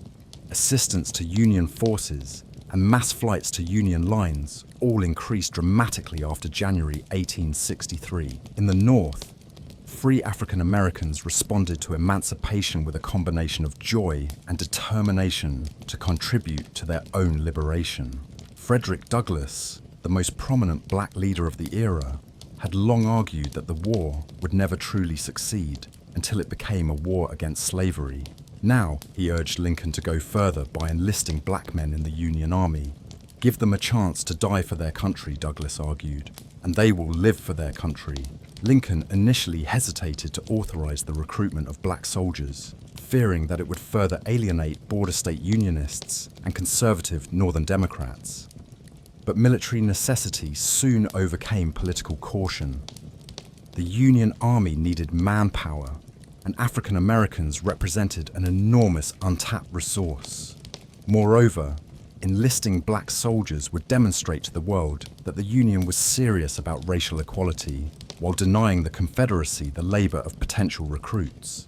Speaker 1: assistance to Union forces, and mass flights to Union lines all increased dramatically after January 1863. In the North, free African Americans responded to emancipation with a combination of joy and determination to contribute to their own liberation. Frederick Douglass, the most prominent black leader of the era, had long argued that the war would never truly succeed until it became a war against slavery. Now, he urged Lincoln to go further by enlisting black men in the Union Army. Give them a chance to die for their country, Douglass argued, and they will live for their country. Lincoln initially hesitated to authorize the recruitment of black soldiers, fearing that it would further alienate border state Unionists and conservative Northern Democrats. But military necessity soon overcame political caution. The Union Army needed manpower, and African Americans represented an enormous untapped resource. Moreover, enlisting black soldiers would demonstrate to the world that the Union was serious about racial equality, while denying the Confederacy the labor of potential recruits.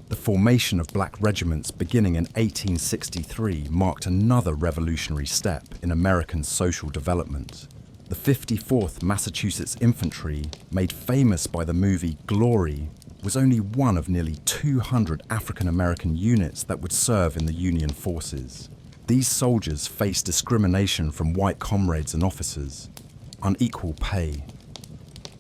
Speaker 1: The formation of black regiments beginning in 1863 marked another revolutionary step in American social development. The 54th Massachusetts Infantry, made famous by the movie Glory, was only one of nearly 200 African American units that would serve in the Union forces. These soldiers faced discrimination from white comrades and officers, unequal pay,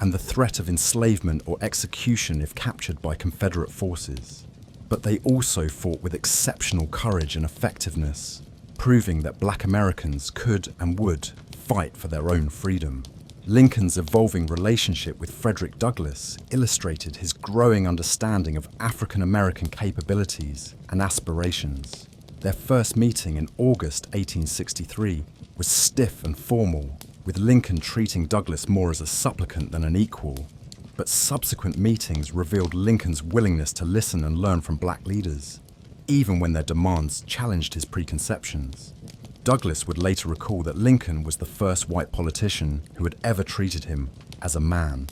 Speaker 1: and the threat of enslavement or execution if captured by Confederate forces. But they also fought with exceptional courage and effectiveness, proving that Black Americans could and would fight for their own freedom. Lincoln's evolving relationship with Frederick Douglass illustrated his growing understanding of African American capabilities and aspirations. Their first meeting in August 1863 was stiff and formal, with Lincoln treating Douglass more as a supplicant than an equal. But subsequent meetings revealed Lincoln's willingness to listen and learn from Black leaders, even when their demands challenged his preconceptions. Douglass would later recall that Lincoln was the first white politician who had ever treated him as a man.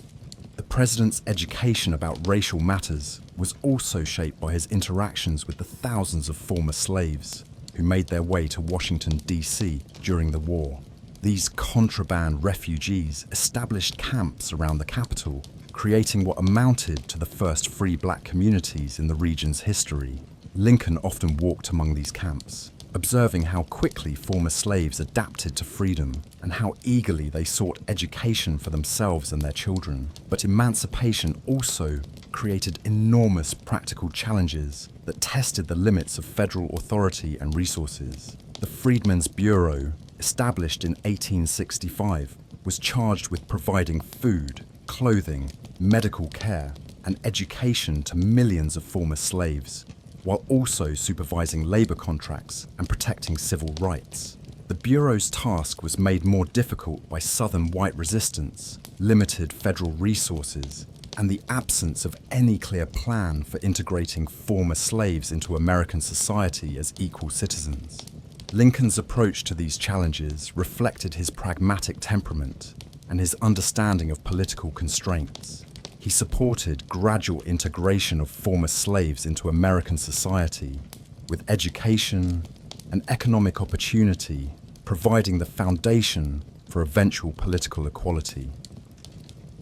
Speaker 1: The president's education about racial matters was also shaped by his interactions with the thousands of former slaves who made their way to Washington, D.C. during the war. These contraband refugees established camps around the capital, creating what amounted to the first free Black communities in the region's history. Lincoln often walked among these camps, observing how quickly former slaves adapted to freedom and how eagerly they sought education for themselves and their children. But emancipation also created enormous practical challenges that tested the limits of federal authority and resources. The Freedmen's Bureau, established in 1865, was charged with providing food, clothing, medical care, and education to millions of former slaves, while also supervising labor contracts and protecting civil rights. The Bureau's task was made more difficult by Southern white resistance, limited federal resources, and the absence of any clear plan for integrating former slaves into American society as equal citizens. Lincoln's approach to these challenges reflected his pragmatic temperament and his understanding of political constraints. He supported gradual integration of former slaves into American society, with education and economic opportunity providing the foundation for eventual political equality.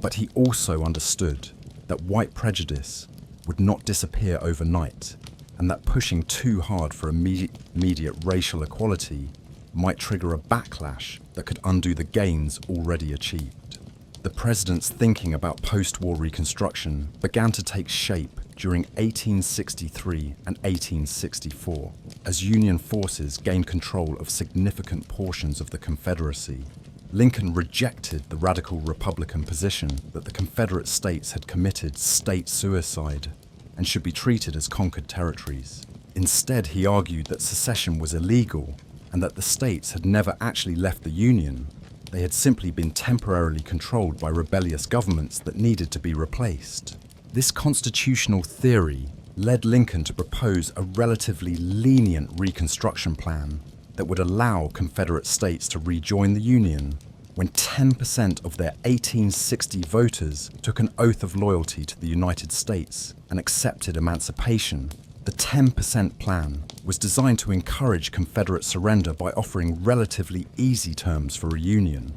Speaker 1: But he also understood that white prejudice would not disappear overnight, and that pushing too hard for immediate racial equality might trigger a backlash that could undo the gains already achieved. The president's thinking about post-war Reconstruction began to take shape during 1863 and 1864, as Union forces gained control of significant portions of the Confederacy. Lincoln rejected the radical Republican position that the Confederate states had committed state suicide and should be treated as conquered territories. Instead, he argued that secession was illegal and that the states had never actually left the Union. They had simply been temporarily controlled by rebellious governments that needed to be replaced. This constitutional theory led Lincoln to propose a relatively lenient Reconstruction plan that would allow Confederate states to rejoin the Union when 10% of their 1860 voters took an oath of loyalty to the United States and accepted emancipation. The 10% plan was designed to encourage Confederate surrender by offering relatively easy terms for a union,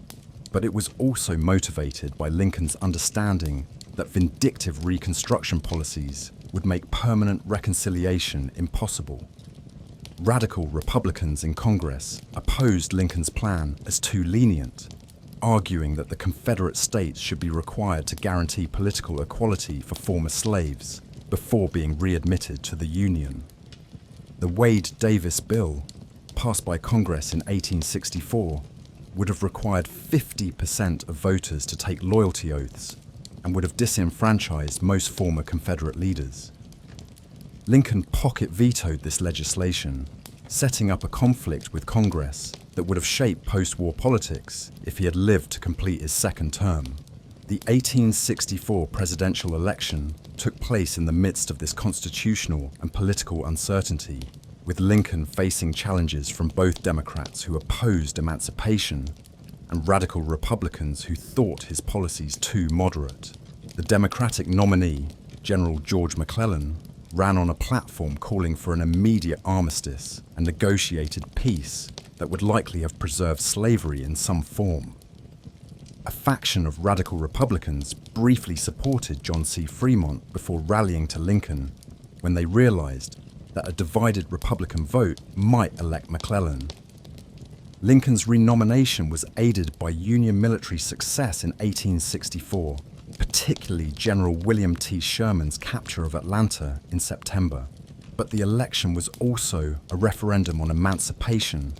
Speaker 1: but it was also motivated by Lincoln's understanding that vindictive Reconstruction policies would make permanent reconciliation impossible. Radical Republicans in Congress opposed Lincoln's plan as too lenient, arguing that the Confederate states should be required to guarantee political equality for former slaves before being readmitted to the Union. The Wade-Davis Bill, passed by Congress in 1864, would have required 50% of voters to take loyalty oaths and would have disenfranchised most former Confederate leaders. Lincoln pocket vetoed this legislation, setting up a conflict with Congress that would have shaped post-war politics if he had lived to complete his second term. The 1864 presidential election took place in the midst of this constitutional and political uncertainty, with Lincoln facing challenges from both Democrats who opposed emancipation and radical Republicans who thought his policies too moderate. The Democratic nominee, General George McClellan, ran on a platform calling for an immediate armistice and negotiated peace that would likely have preserved slavery in some form. A faction of radical Republicans briefly supported John C. Fremont before rallying to Lincoln when they realized that a divided Republican vote might elect McClellan. Lincoln's renomination was aided by Union military success in 1864, particularly General William T. Sherman's capture of Atlanta in September. But the election was also a referendum on emancipation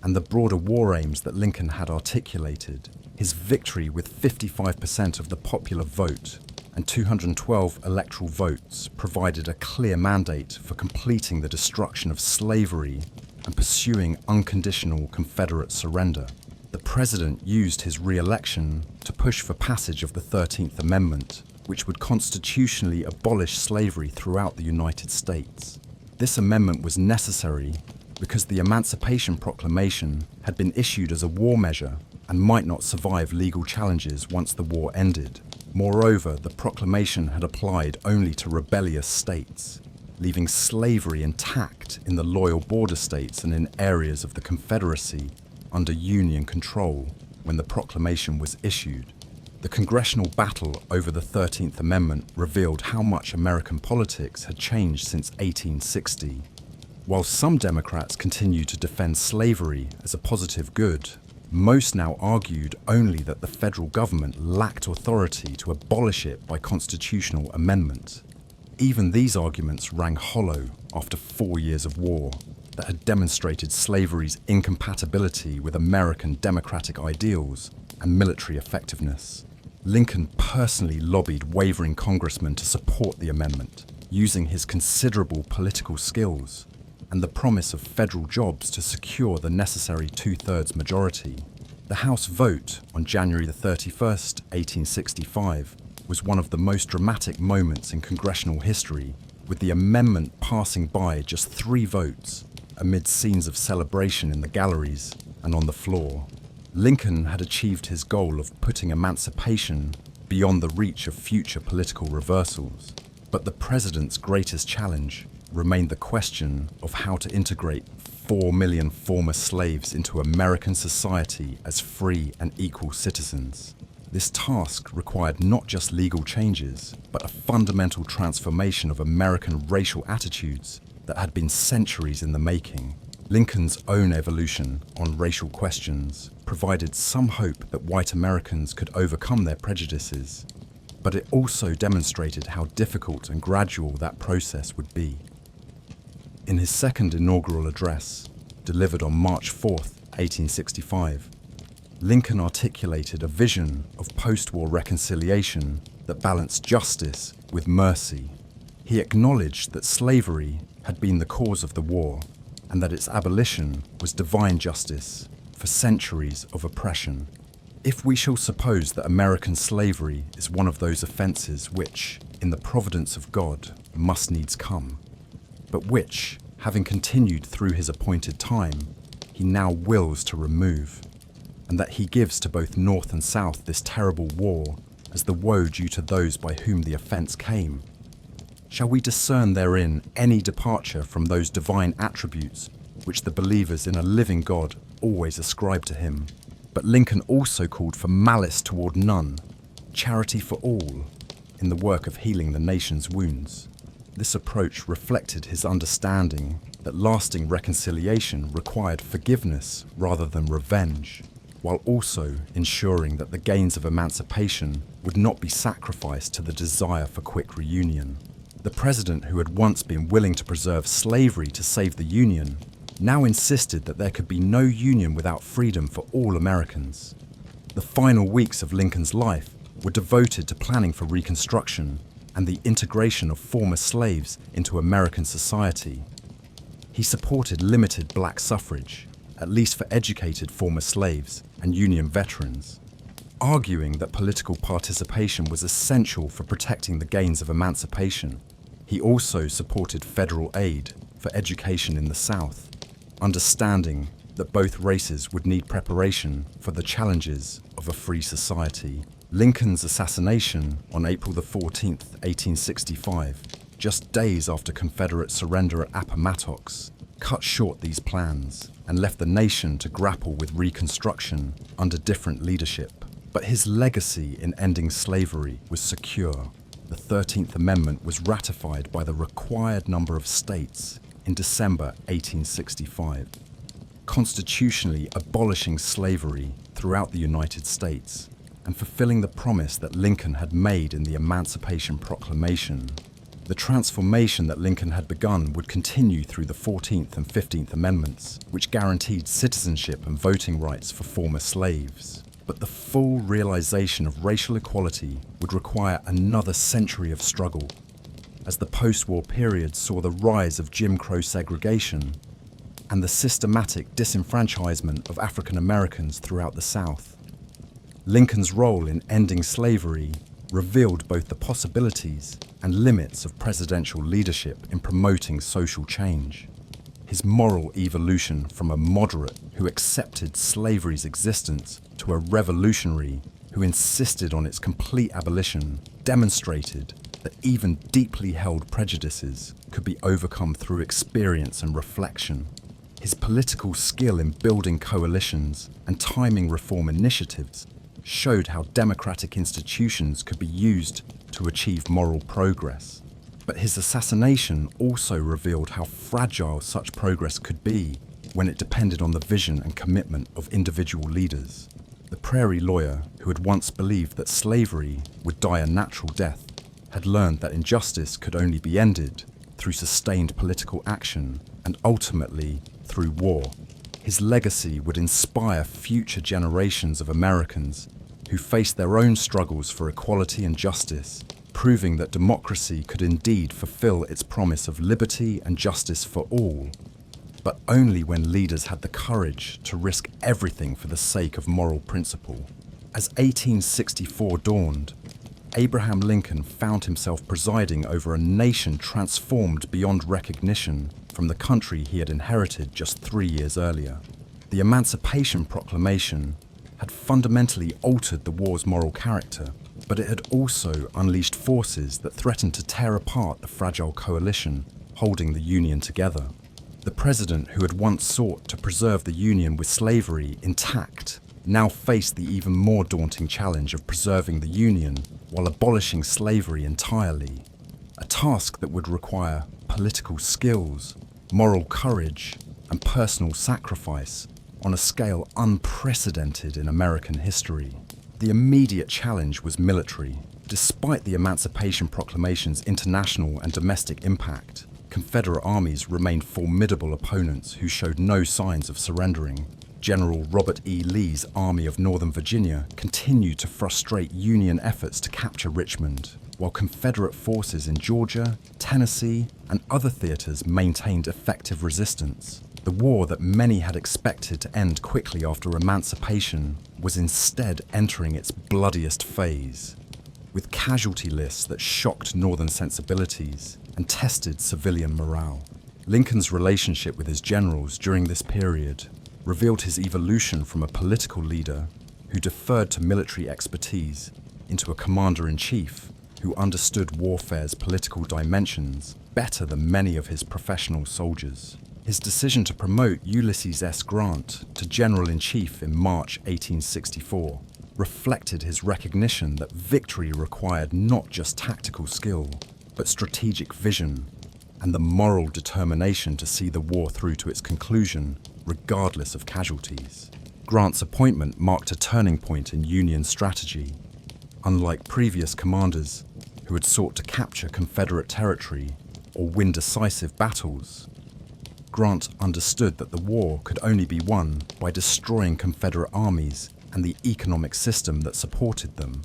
Speaker 1: and the broader war aims that Lincoln had articulated. His victory with 55% of the popular vote and 212 electoral votes provided a clear mandate for completing the destruction of slavery and pursuing unconditional Confederate surrender. The president used his re-election to push for passage of the 13th Amendment, which would constitutionally abolish slavery throughout the United States. This amendment was necessary because the Emancipation Proclamation had been issued as a war measure and might not survive legal challenges once the war ended. Moreover, the proclamation had applied only to rebellious states, leaving slavery intact in the loyal border states and in areas of the Confederacy under Union control when the proclamation was issued. The congressional battle over the 13th Amendment revealed how much American politics had changed since 1860. While some Democrats continued to defend slavery as a positive good, most now argued only that the federal government lacked authority to abolish it by constitutional amendment. Even these arguments rang hollow after 4 years of war that had demonstrated slavery's incompatibility with American democratic ideals and military effectiveness. Lincoln personally lobbied wavering congressmen to support the amendment, using his considerable political skills and the promise of federal jobs to secure the necessary two-thirds majority. The House vote on January 31st, 1865, was one of the most dramatic moments in congressional history, with the amendment passing by just 3 votes amid scenes of celebration in the galleries and on the floor. Lincoln had achieved his goal of putting emancipation beyond the reach of future political reversals. But the president's greatest challenge remained the question of how to integrate 4 million former slaves into American society as free and equal citizens. This task required not just legal changes, but a fundamental transformation of American racial attitudes that had been centuries in the making. Lincoln's own evolution on racial questions provided some hope that white Americans could overcome their prejudices, but it also demonstrated how difficult and gradual that process would be. In his second inaugural address, delivered on March 4, 1865, Lincoln articulated a vision of post-war reconciliation that balanced justice with mercy. He acknowledged that slavery had been the cause of the war, and that its abolition was divine justice for centuries of oppression. If we shall suppose that American slavery is one of those offences which, in the providence of God, must needs come, but which, having continued through his appointed time, he now wills to remove, and that he gives to both North and South this terrible war as the woe due to those by whom the offence came, shall we discern therein any departure from those divine attributes which the believers in a living God always ascribe to him? But Lincoln also called for malice toward none, charity for all, in the work of healing the nation's wounds. This approach reflected his understanding that lasting reconciliation required forgiveness rather than revenge, while also ensuring that the gains of emancipation would not be sacrificed to the desire for quick reunion. The president, who had once been willing to preserve slavery to save the Union, now insisted that there could be no Union without freedom for all Americans. The final weeks of Lincoln's life were devoted to planning for Reconstruction and the integration of former slaves into American society. He supported limited black suffrage, at least for educated former slaves and Union veterans, arguing that political participation was essential for protecting the gains of emancipation. He also supported federal aid for education in the South, understanding that both races would need preparation for the challenges of a free society. Lincoln's assassination on April 14, 1865, just days after Confederate surrender at Appomattox, cut short these plans and left the nation to grapple with Reconstruction under different leadership. But his legacy in ending slavery was secure. The 13th Amendment was ratified by the required number of states in December 1865, constitutionally abolishing slavery throughout the United States. and fulfilling the promise that Lincoln had made in the Emancipation Proclamation. The transformation that Lincoln had begun would continue through the 14th and 15th Amendments, which guaranteed citizenship and voting rights for former slaves. But the full realization of racial equality would require another century of struggle, as the post-war period saw the rise of Jim Crow segregation and the systematic disenfranchisement of African Americans throughout the South. Lincoln's role in ending slavery revealed both the possibilities and limits of presidential leadership in promoting social change. His moral evolution from a moderate who accepted slavery's existence to a revolutionary who insisted on its complete abolition demonstrated that even deeply held prejudices could be overcome through experience and reflection. His political skill in building coalitions and timing reform initiatives showed how democratic institutions could be used to achieve moral progress. But his assassination also revealed how fragile such progress could be when it depended on the vision and commitment of individual leaders. The prairie lawyer, who had once believed that slavery would die a natural death, had learned that injustice could only be ended through sustained political action and ultimately through war. His legacy would inspire future generations of Americans who faced their own struggles for equality and justice, proving that democracy could indeed fulfill its promise of liberty and justice for all, but only when leaders had the courage to risk everything for the sake of moral principle. As 1864 dawned, Abraham Lincoln found himself presiding over a nation transformed beyond recognition from the country he had inherited just 3 years earlier. The Emancipation Proclamation had fundamentally altered the war's moral character, but it had also unleashed forces that threatened to tear apart the fragile coalition holding the Union together. The president who had once sought to preserve the Union with slavery intact now faced the even more daunting challenge of preserving the Union while abolishing slavery entirely, a task that would require political skills, moral courage, and personal sacrifice on a scale unprecedented in American history. The immediate challenge was military. Despite the Emancipation Proclamation's international and domestic impact, Confederate armies remained formidable opponents who showed no signs of surrendering. General Robert E. Lee's Army of Northern Virginia continued to frustrate Union efforts to capture Richmond, while Confederate forces in Georgia, Tennessee, and other theaters maintained effective resistance. The war that many had expected to end quickly after emancipation was instead entering its bloodiest phase, with casualty lists that shocked Northern sensibilities and tested civilian morale. Lincoln's relationship with his generals during this period revealed his evolution from a political leader who deferred to military expertise into a commander-in-chief who understood warfare's political dimensions better than many of his professional soldiers. His decision to promote Ulysses S. Grant to General-in-Chief in March 1864 reflected his recognition that victory required not just tactical skill, but strategic vision and the moral determination to see the war through to its conclusion, regardless of casualties. Grant's appointment marked a turning point in Union strategy. Unlike previous commanders who had sought to capture Confederate territory or win decisive battles, Grant understood that the war could only be won by destroying Confederate armies and the economic system that supported them.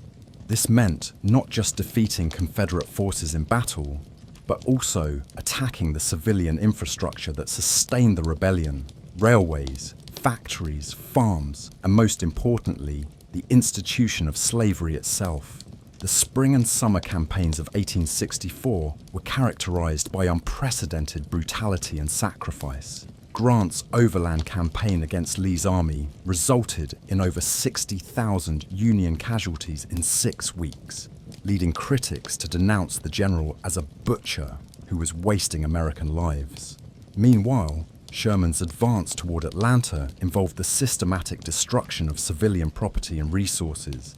Speaker 1: This meant not just defeating Confederate forces in battle, but also attacking the civilian infrastructure that sustained the rebellion: railways, factories, farms, and most importantly, the institution of slavery itself. The spring and summer campaigns of 1864 were characterized by unprecedented brutality and sacrifice. Grant's overland campaign against Lee's army resulted in over 60,000 Union casualties in 6 weeks, leading critics to denounce the general as a butcher who was wasting American lives. Meanwhile, Sherman's advance toward Atlanta involved the systematic destruction of civilian property and resources,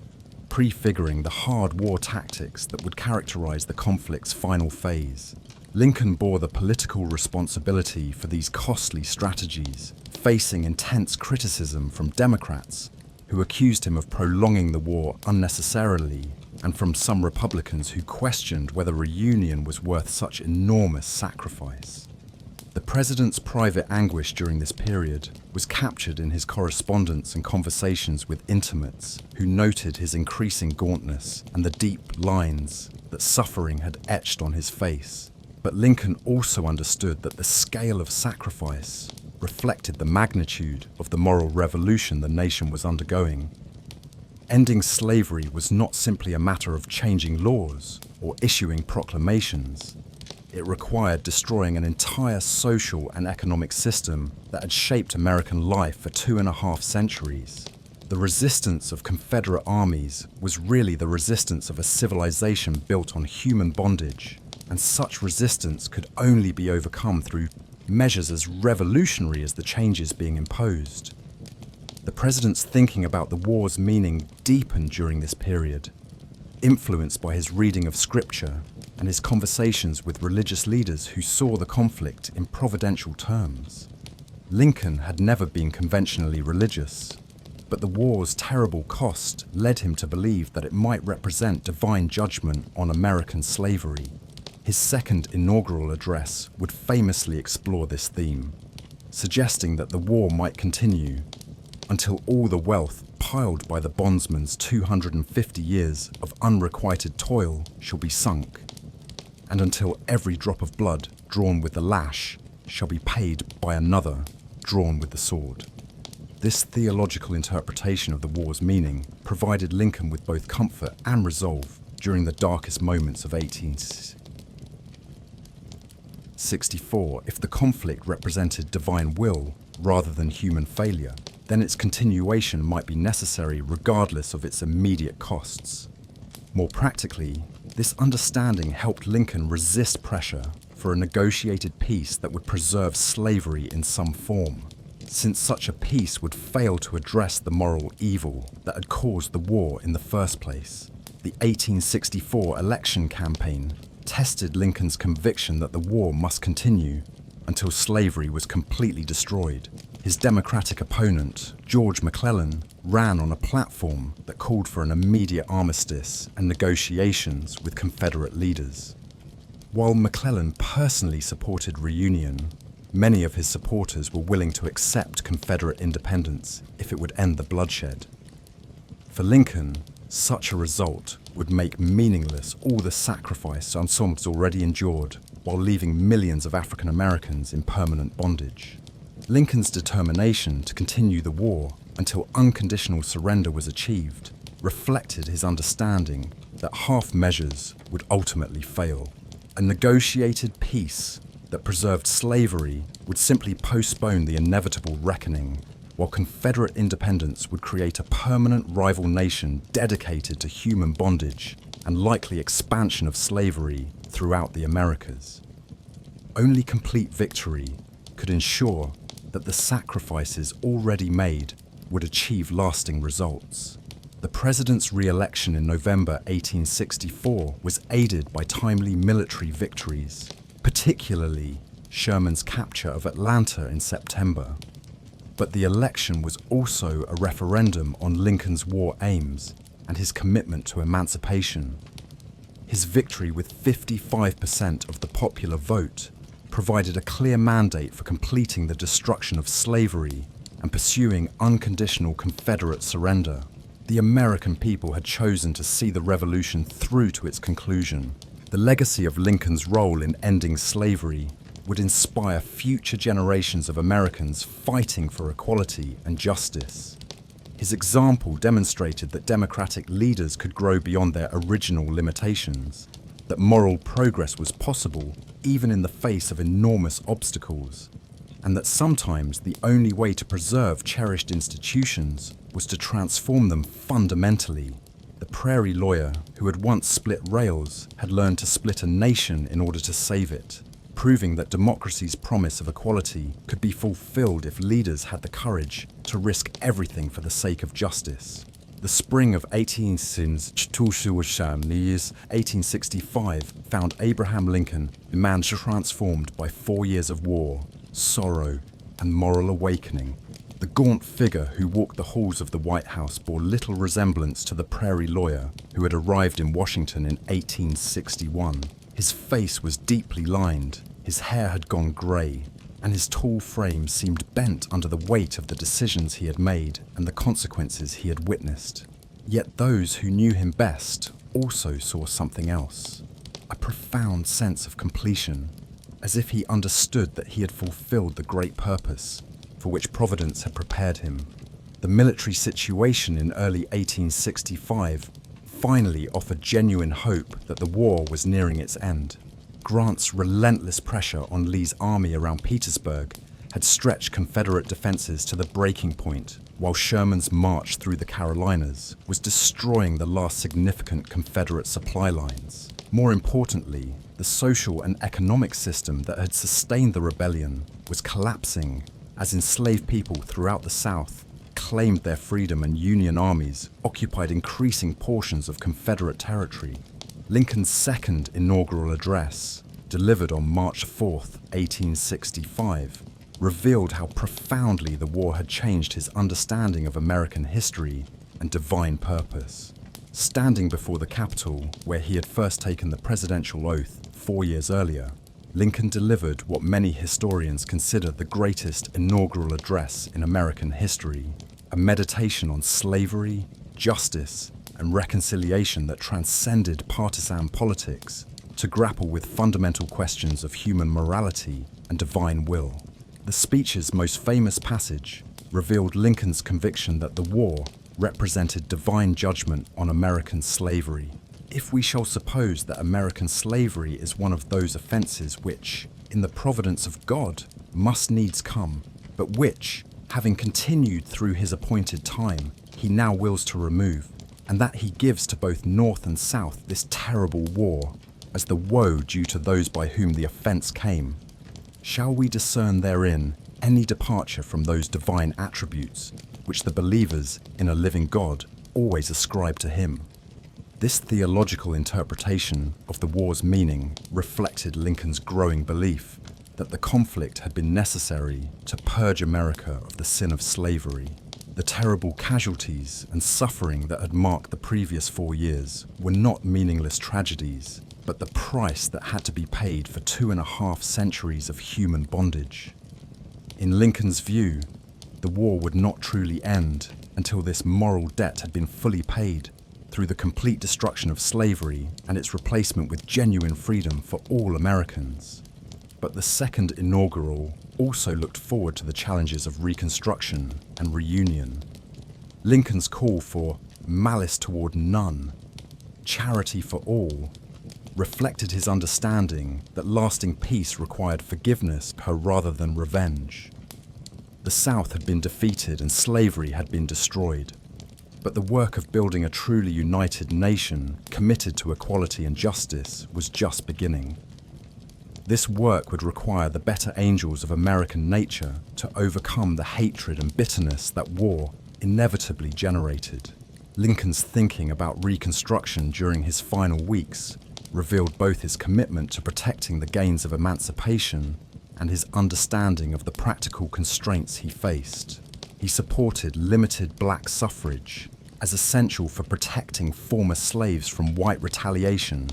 Speaker 1: prefiguring the hard war tactics that would characterize the conflict's final phase. Lincoln bore the political responsibility for these costly strategies, facing intense criticism from Democrats who accused him of prolonging the war unnecessarily, and from some Republicans who questioned whether reunion was worth such enormous sacrifice. The president's private anguish during this period was captured in his correspondence and conversations with intimates who noted his increasing gauntness and the deep lines that suffering had etched on his face. But Lincoln also understood that the scale of sacrifice reflected the magnitude of the moral revolution the nation was undergoing. Ending slavery was not simply a matter of changing laws or issuing proclamations. It required destroying an entire social and economic system that had shaped American life for 2.5 centuries. The resistance of Confederate armies was really the resistance of a civilization built on human bondage, and such resistance could only be overcome through measures as revolutionary as the changes being imposed. The president's thinking about the war's meaning deepened during this period, influenced by his reading of scripture and his conversations with religious leaders who saw the conflict in providential terms. Lincoln had never been conventionally religious, but the war's terrible cost led him to believe that it might represent divine judgment on American slavery. His second inaugural address would famously explore this theme, suggesting that the war might continue until all the wealth piled by the bondsman's 250 years of unrequited toil shall be sunk, and until every drop of blood drawn with the lash shall be paid by another drawn with the sword. This theological interpretation of the war's meaning provided Lincoln with both comfort and resolve during the darkest moments of 1864. If the conflict represented divine will rather than human failure, then its continuation might be necessary regardless of its immediate costs. More practically, this understanding helped Lincoln resist pressure for a negotiated peace that would preserve slavery in some form, since such a peace would fail to address the moral evil that had caused the war in the first place. The 1864 election campaign tested Lincoln's conviction that the war must continue until slavery was completely destroyed. His Democratic opponent, George McClellan, ran on a platform that called for an immediate armistice and negotiations with Confederate leaders. While McClellan personally supported reunion, many of his supporters were willing to accept Confederate independence if it would end the bloodshed. For Lincoln, such a result would make meaningless all the sacrifice ensembles already endured while leaving millions of African Americans in permanent bondage. Lincoln's determination to continue the war until unconditional surrender was achieved reflected his understanding that half measures would ultimately fail. A negotiated peace that preserved slavery would simply postpone the inevitable reckoning, while Confederate independence would create a permanent rival nation dedicated to human bondage and likely expansion of slavery throughout the Americas. Only complete victory could ensure that the sacrifices already made would achieve lasting results. The president's re-election in November 1864 was aided by timely military victories, particularly Sherman's capture of Atlanta in September. But the election was also a referendum on Lincoln's war aims and his commitment to emancipation. His victory with 55% of the popular vote provided a clear mandate for completing the destruction of slavery and pursuing unconditional Confederate surrender. The American people had chosen to see the revolution through to its conclusion. The legacy of Lincoln's role in ending slavery would inspire future generations of Americans fighting for equality and justice. His example demonstrated that democratic leaders could grow beyond their original limitations, that moral progress was possible even in the face of enormous obstacles, and that sometimes the only way to preserve cherished institutions was to transform them fundamentally. The prairie lawyer who had once split rails had learned to split a nation in order to save it, proving that democracy's promise of equality could be fulfilled if leaders had the courage to risk everything for the sake of justice. The spring of 1865 found Abraham Lincoln a man transformed by 4 years of war, sorrow, and moral awakening. The gaunt figure who walked the halls of the White House bore little resemblance to the prairie lawyer who had arrived in Washington in 1861. His face was deeply lined, his hair had gone grey, and his tall frame seemed bent under the weight of the decisions he had made and the consequences he had witnessed. Yet those who knew him best also saw something else, a profound sense of completion, as if he understood that he had fulfilled the great purpose for which Providence had prepared him. The military situation in early 1865 finally offered genuine hope that the war was nearing its end. Grant's relentless pressure on Lee's army around Petersburg had stretched Confederate defenses to the breaking point, while Sherman's march through the Carolinas was destroying the last significant Confederate supply lines. More importantly, the social and economic system that had sustained the rebellion was collapsing as enslaved people throughout the South claimed their freedom and Union armies occupied increasing portions of Confederate territory. Lincoln's second inaugural address, delivered on March 4, 1865, revealed how profoundly the war had changed his understanding of American history and divine purpose. Standing before the Capitol, where he had first taken the presidential oath 4 years earlier, Lincoln delivered what many historians consider the greatest inaugural address in American history, a meditation on slavery, justice, and reconciliation that transcended partisan politics to grapple with fundamental questions of human morality and divine will. The speech's most famous passage revealed Lincoln's conviction that the war represented divine judgment on American slavery. If we shall suppose that American slavery is one of those offences which, in the providence of God, must needs come, but which, having continued through his appointed time, he now wills to remove, and that he gives to both North and South this terrible war, as the woe due to those by whom the offence came, shall we discern therein any departure from those divine attributes which the believers in a living God always ascribe to him? This theological interpretation of the war's meaning reflected Lincoln's growing belief that the conflict had been necessary to purge America of the sin of slavery. The terrible casualties and suffering that had marked the previous 4 years were not meaningless tragedies, but the price that had to be paid for 2.5 centuries of human bondage. In Lincoln's view, the war would not truly end until this moral debt had been fully paid through the complete destruction of slavery and its replacement with genuine freedom for all Americans. But the second inaugural also looked forward to the challenges of Reconstruction and reunion. Lincoln's call for malice toward none, charity for all, reflected his understanding that lasting peace required forgiveness rather than revenge. The South had been defeated and slavery had been destroyed. But the work of building a truly united nation committed to equality and justice was just beginning. This work would require the better angels of American nature to overcome the hatred and bitterness that war inevitably generated. Lincoln's thinking about Reconstruction during his final weeks revealed both his commitment to protecting the gains of emancipation and his understanding of the practical constraints he faced. He supported limited black suffrage as essential for protecting former slaves from white retaliation,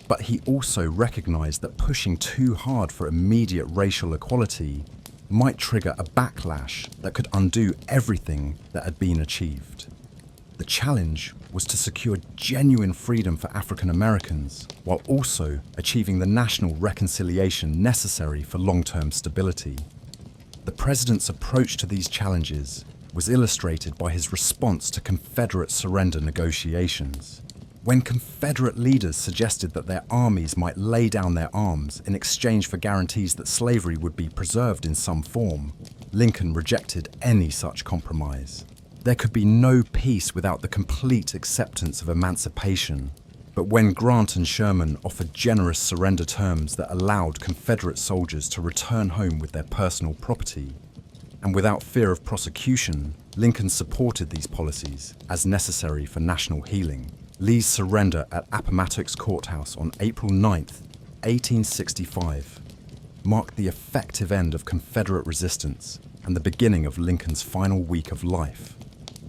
Speaker 1: but he also recognized that pushing too hard for immediate racial equality might trigger a backlash that could undo everything that had been achieved. The challenge was to secure genuine freedom for African Americans while also achieving the national reconciliation necessary for long-term stability. The president's approach to these challenges was illustrated by his response to Confederate surrender negotiations. When Confederate leaders suggested that their armies might lay down their arms in exchange for guarantees that slavery would be preserved in some form, Lincoln rejected any such compromise. There could be no peace without the complete acceptance of emancipation. But when Grant and Sherman offered generous surrender terms that allowed Confederate soldiers to return home with their personal property, and without fear of prosecution, Lincoln supported these policies as necessary for national healing. Lee's surrender at Appomattox Courthouse on April 9, 1865, marked the effective end of Confederate resistance and the beginning of Lincoln's final week of life.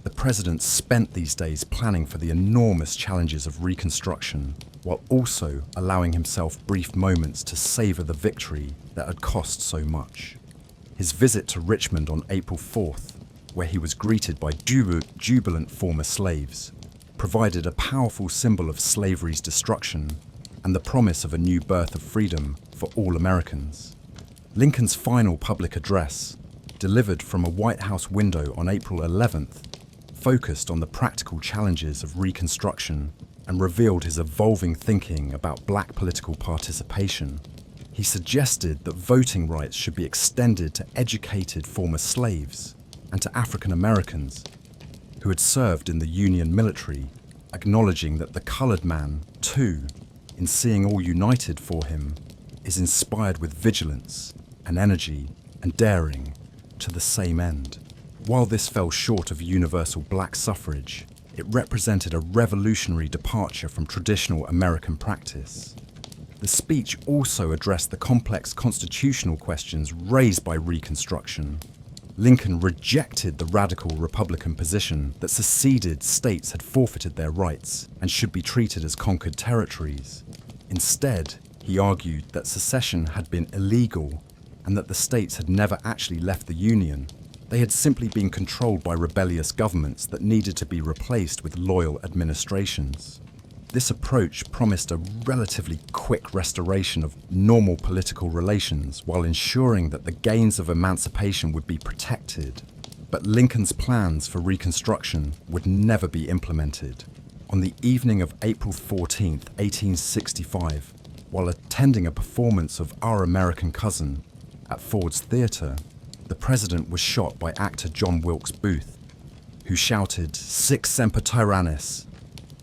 Speaker 1: The president spent these days planning for the enormous challenges of Reconstruction, while also allowing himself brief moments to savor the victory that had cost so much. His visit to Richmond on April 4th, where he was greeted by jubilant former slaves, provided a powerful symbol of slavery's destruction and the promise of a new birth of freedom for all Americans. Lincoln's final public address, delivered from a White House window on April 11th, focused on the practical challenges of Reconstruction and revealed his evolving thinking about black political participation. He suggested that voting rights should be extended to educated former slaves and to African Americans who had served in the Union military, acknowledging that the colored man, too, in seeing all united for him, is inspired with vigilance and energy and daring to the same end. While this fell short of universal black suffrage, it represented a revolutionary departure from traditional American practice. The speech also addressed the complex constitutional questions raised by Reconstruction. Lincoln rejected the radical Republican position that seceded states had forfeited their rights and should be treated as conquered territories. Instead, he argued that secession had been illegal and that the states had never actually left the Union. They had simply been controlled by rebellious governments that needed to be replaced with loyal administrations. This approach promised a relatively quick restoration of normal political relations while ensuring that the gains of emancipation would be protected. But Lincoln's plans for Reconstruction would never be implemented. On the evening of April 14, 1865, while attending a performance of Our American Cousin at Ford's Theatre, the president was shot by actor John Wilkes Booth, who shouted, "Sic semper tyrannis,"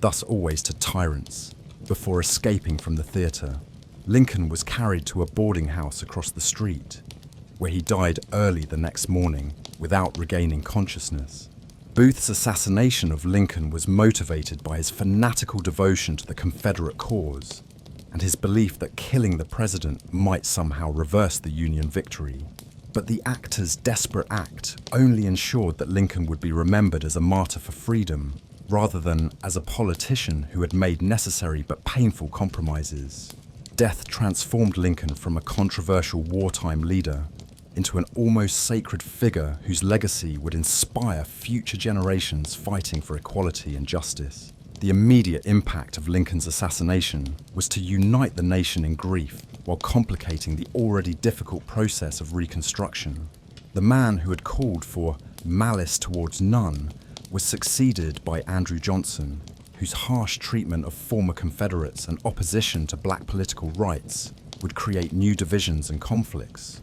Speaker 1: thus always to tyrants, before escaping from the theatre. Lincoln was carried to a boarding house across the street, where he died early the next morning without regaining consciousness. Booth's assassination of Lincoln was motivated by his fanatical devotion to the Confederate cause and his belief that killing the president might somehow reverse the Union victory. But the actor's desperate act only ensured that Lincoln would be remembered as a martyr for freedom, rather than as a politician who had made necessary but painful compromises. Death transformed Lincoln from a controversial wartime leader into an almost sacred figure whose legacy would inspire future generations fighting for equality and justice. The immediate impact of Lincoln's assassination was to unite the nation in grief while complicating the already difficult process of Reconstruction. The man who had called for malice towards none was succeeded by Andrew Johnson, whose harsh treatment of former Confederates and opposition to black political rights would create new divisions and conflicts.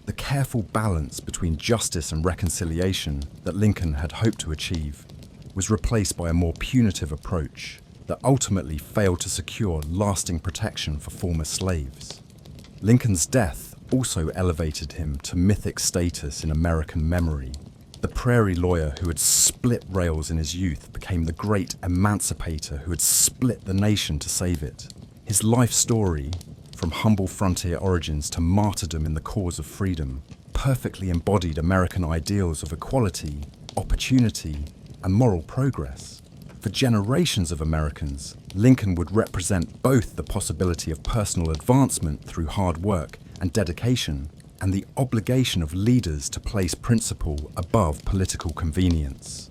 Speaker 1: The careful balance between justice and reconciliation that Lincoln had hoped to achieve was replaced by a more punitive approach that ultimately failed to secure lasting protection for former slaves. Lincoln's death also elevated him to mythic status in American memory. The prairie lawyer who had split rails in his youth became the great emancipator who had split the nation to save it. His life story, from humble frontier origins to martyrdom in the cause of freedom, perfectly embodied American ideals of equality, opportunity, and moral progress. For generations of Americans, Lincoln would represent both the possibility of personal advancement through hard work and dedication, and the obligation of leaders to place principle above political convenience.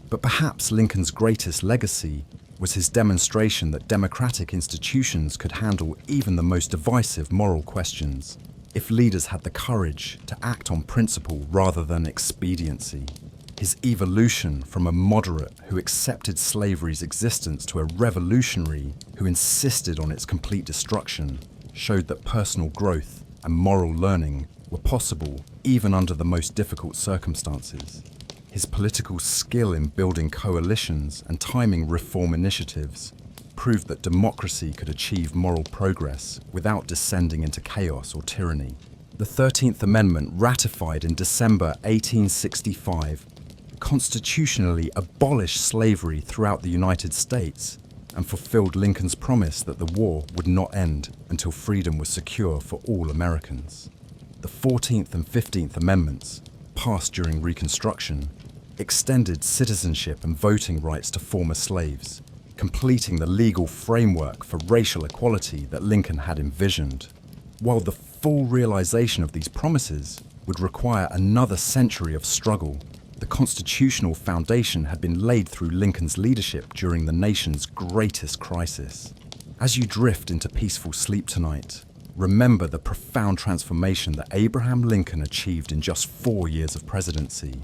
Speaker 1: But perhaps Lincoln's greatest legacy was his demonstration that democratic institutions could handle even the most divisive moral questions if leaders had the courage to act on principle rather than expediency. His evolution from a moderate who accepted slavery's existence to a revolutionary who insisted on its complete destruction showed that personal growth and moral learning were possible even under the most difficult circumstances. His political skill in building coalitions and timing reform initiatives proved that democracy could achieve moral progress without descending into chaos or tyranny. The 13th Amendment, ratified in December 1865, constitutionally abolished slavery throughout the United States and fulfilled Lincoln's promise that the war would not end until freedom was secure for all Americans. The 14th and 15th Amendments passed during Reconstruction, extended citizenship and voting rights to former slaves, completing the legal framework for racial equality that Lincoln had envisioned. While the full realization of these promises would require another century of struggle, the constitutional foundation had been laid through Lincoln's leadership during the nation's greatest crisis. As you drift into peaceful sleep tonight, remember the profound transformation that Abraham Lincoln achieved in just 4 years of presidency.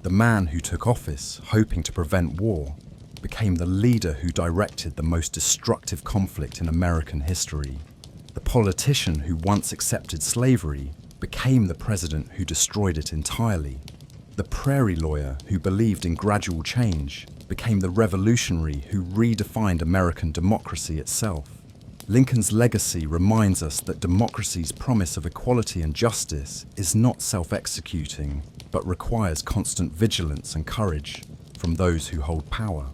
Speaker 1: The man who took office hoping to prevent war became the leader who directed the most destructive conflict in American history. The politician who once accepted slavery became the president who destroyed it entirely. The prairie lawyer who believed in gradual change became the revolutionary who redefined American democracy itself. Lincoln's legacy reminds us that democracy's promise of equality and justice is not self-executing, but requires constant vigilance and courage from those who hold power.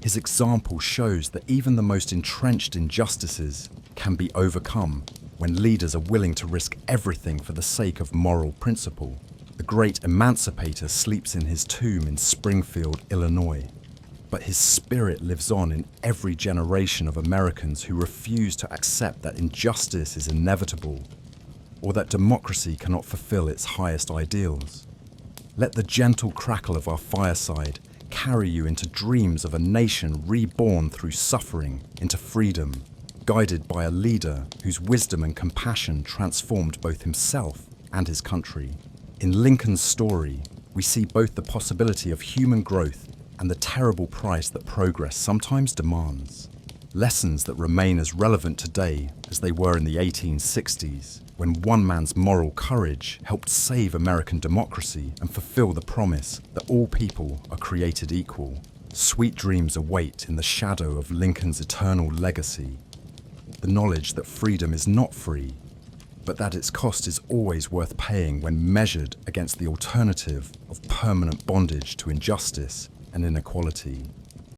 Speaker 1: His example shows that even the most entrenched injustices can be overcome when leaders are willing to risk everything for the sake of moral principle. The Great Emancipator sleeps in his tomb in Springfield, Illinois, but his spirit lives on in every generation of Americans who refuse to accept that injustice is inevitable or that democracy cannot fulfill its highest ideals. Let the gentle crackle of our fireside carry you into dreams of a nation reborn through suffering into freedom, guided by a leader whose wisdom and compassion transformed both himself and his country. In Lincoln's story, we see both the possibility of human growth and the terrible price that progress sometimes demands. Lessons that remain as relevant today as they were in the 1860s, when one man's moral courage helped save American democracy and fulfill the promise that all people are created equal. Sweet dreams await in the shadow of Lincoln's eternal legacy. The knowledge that freedom is not free, but that its cost is always worth paying when measured against the alternative of permanent bondage to injustice and inequality.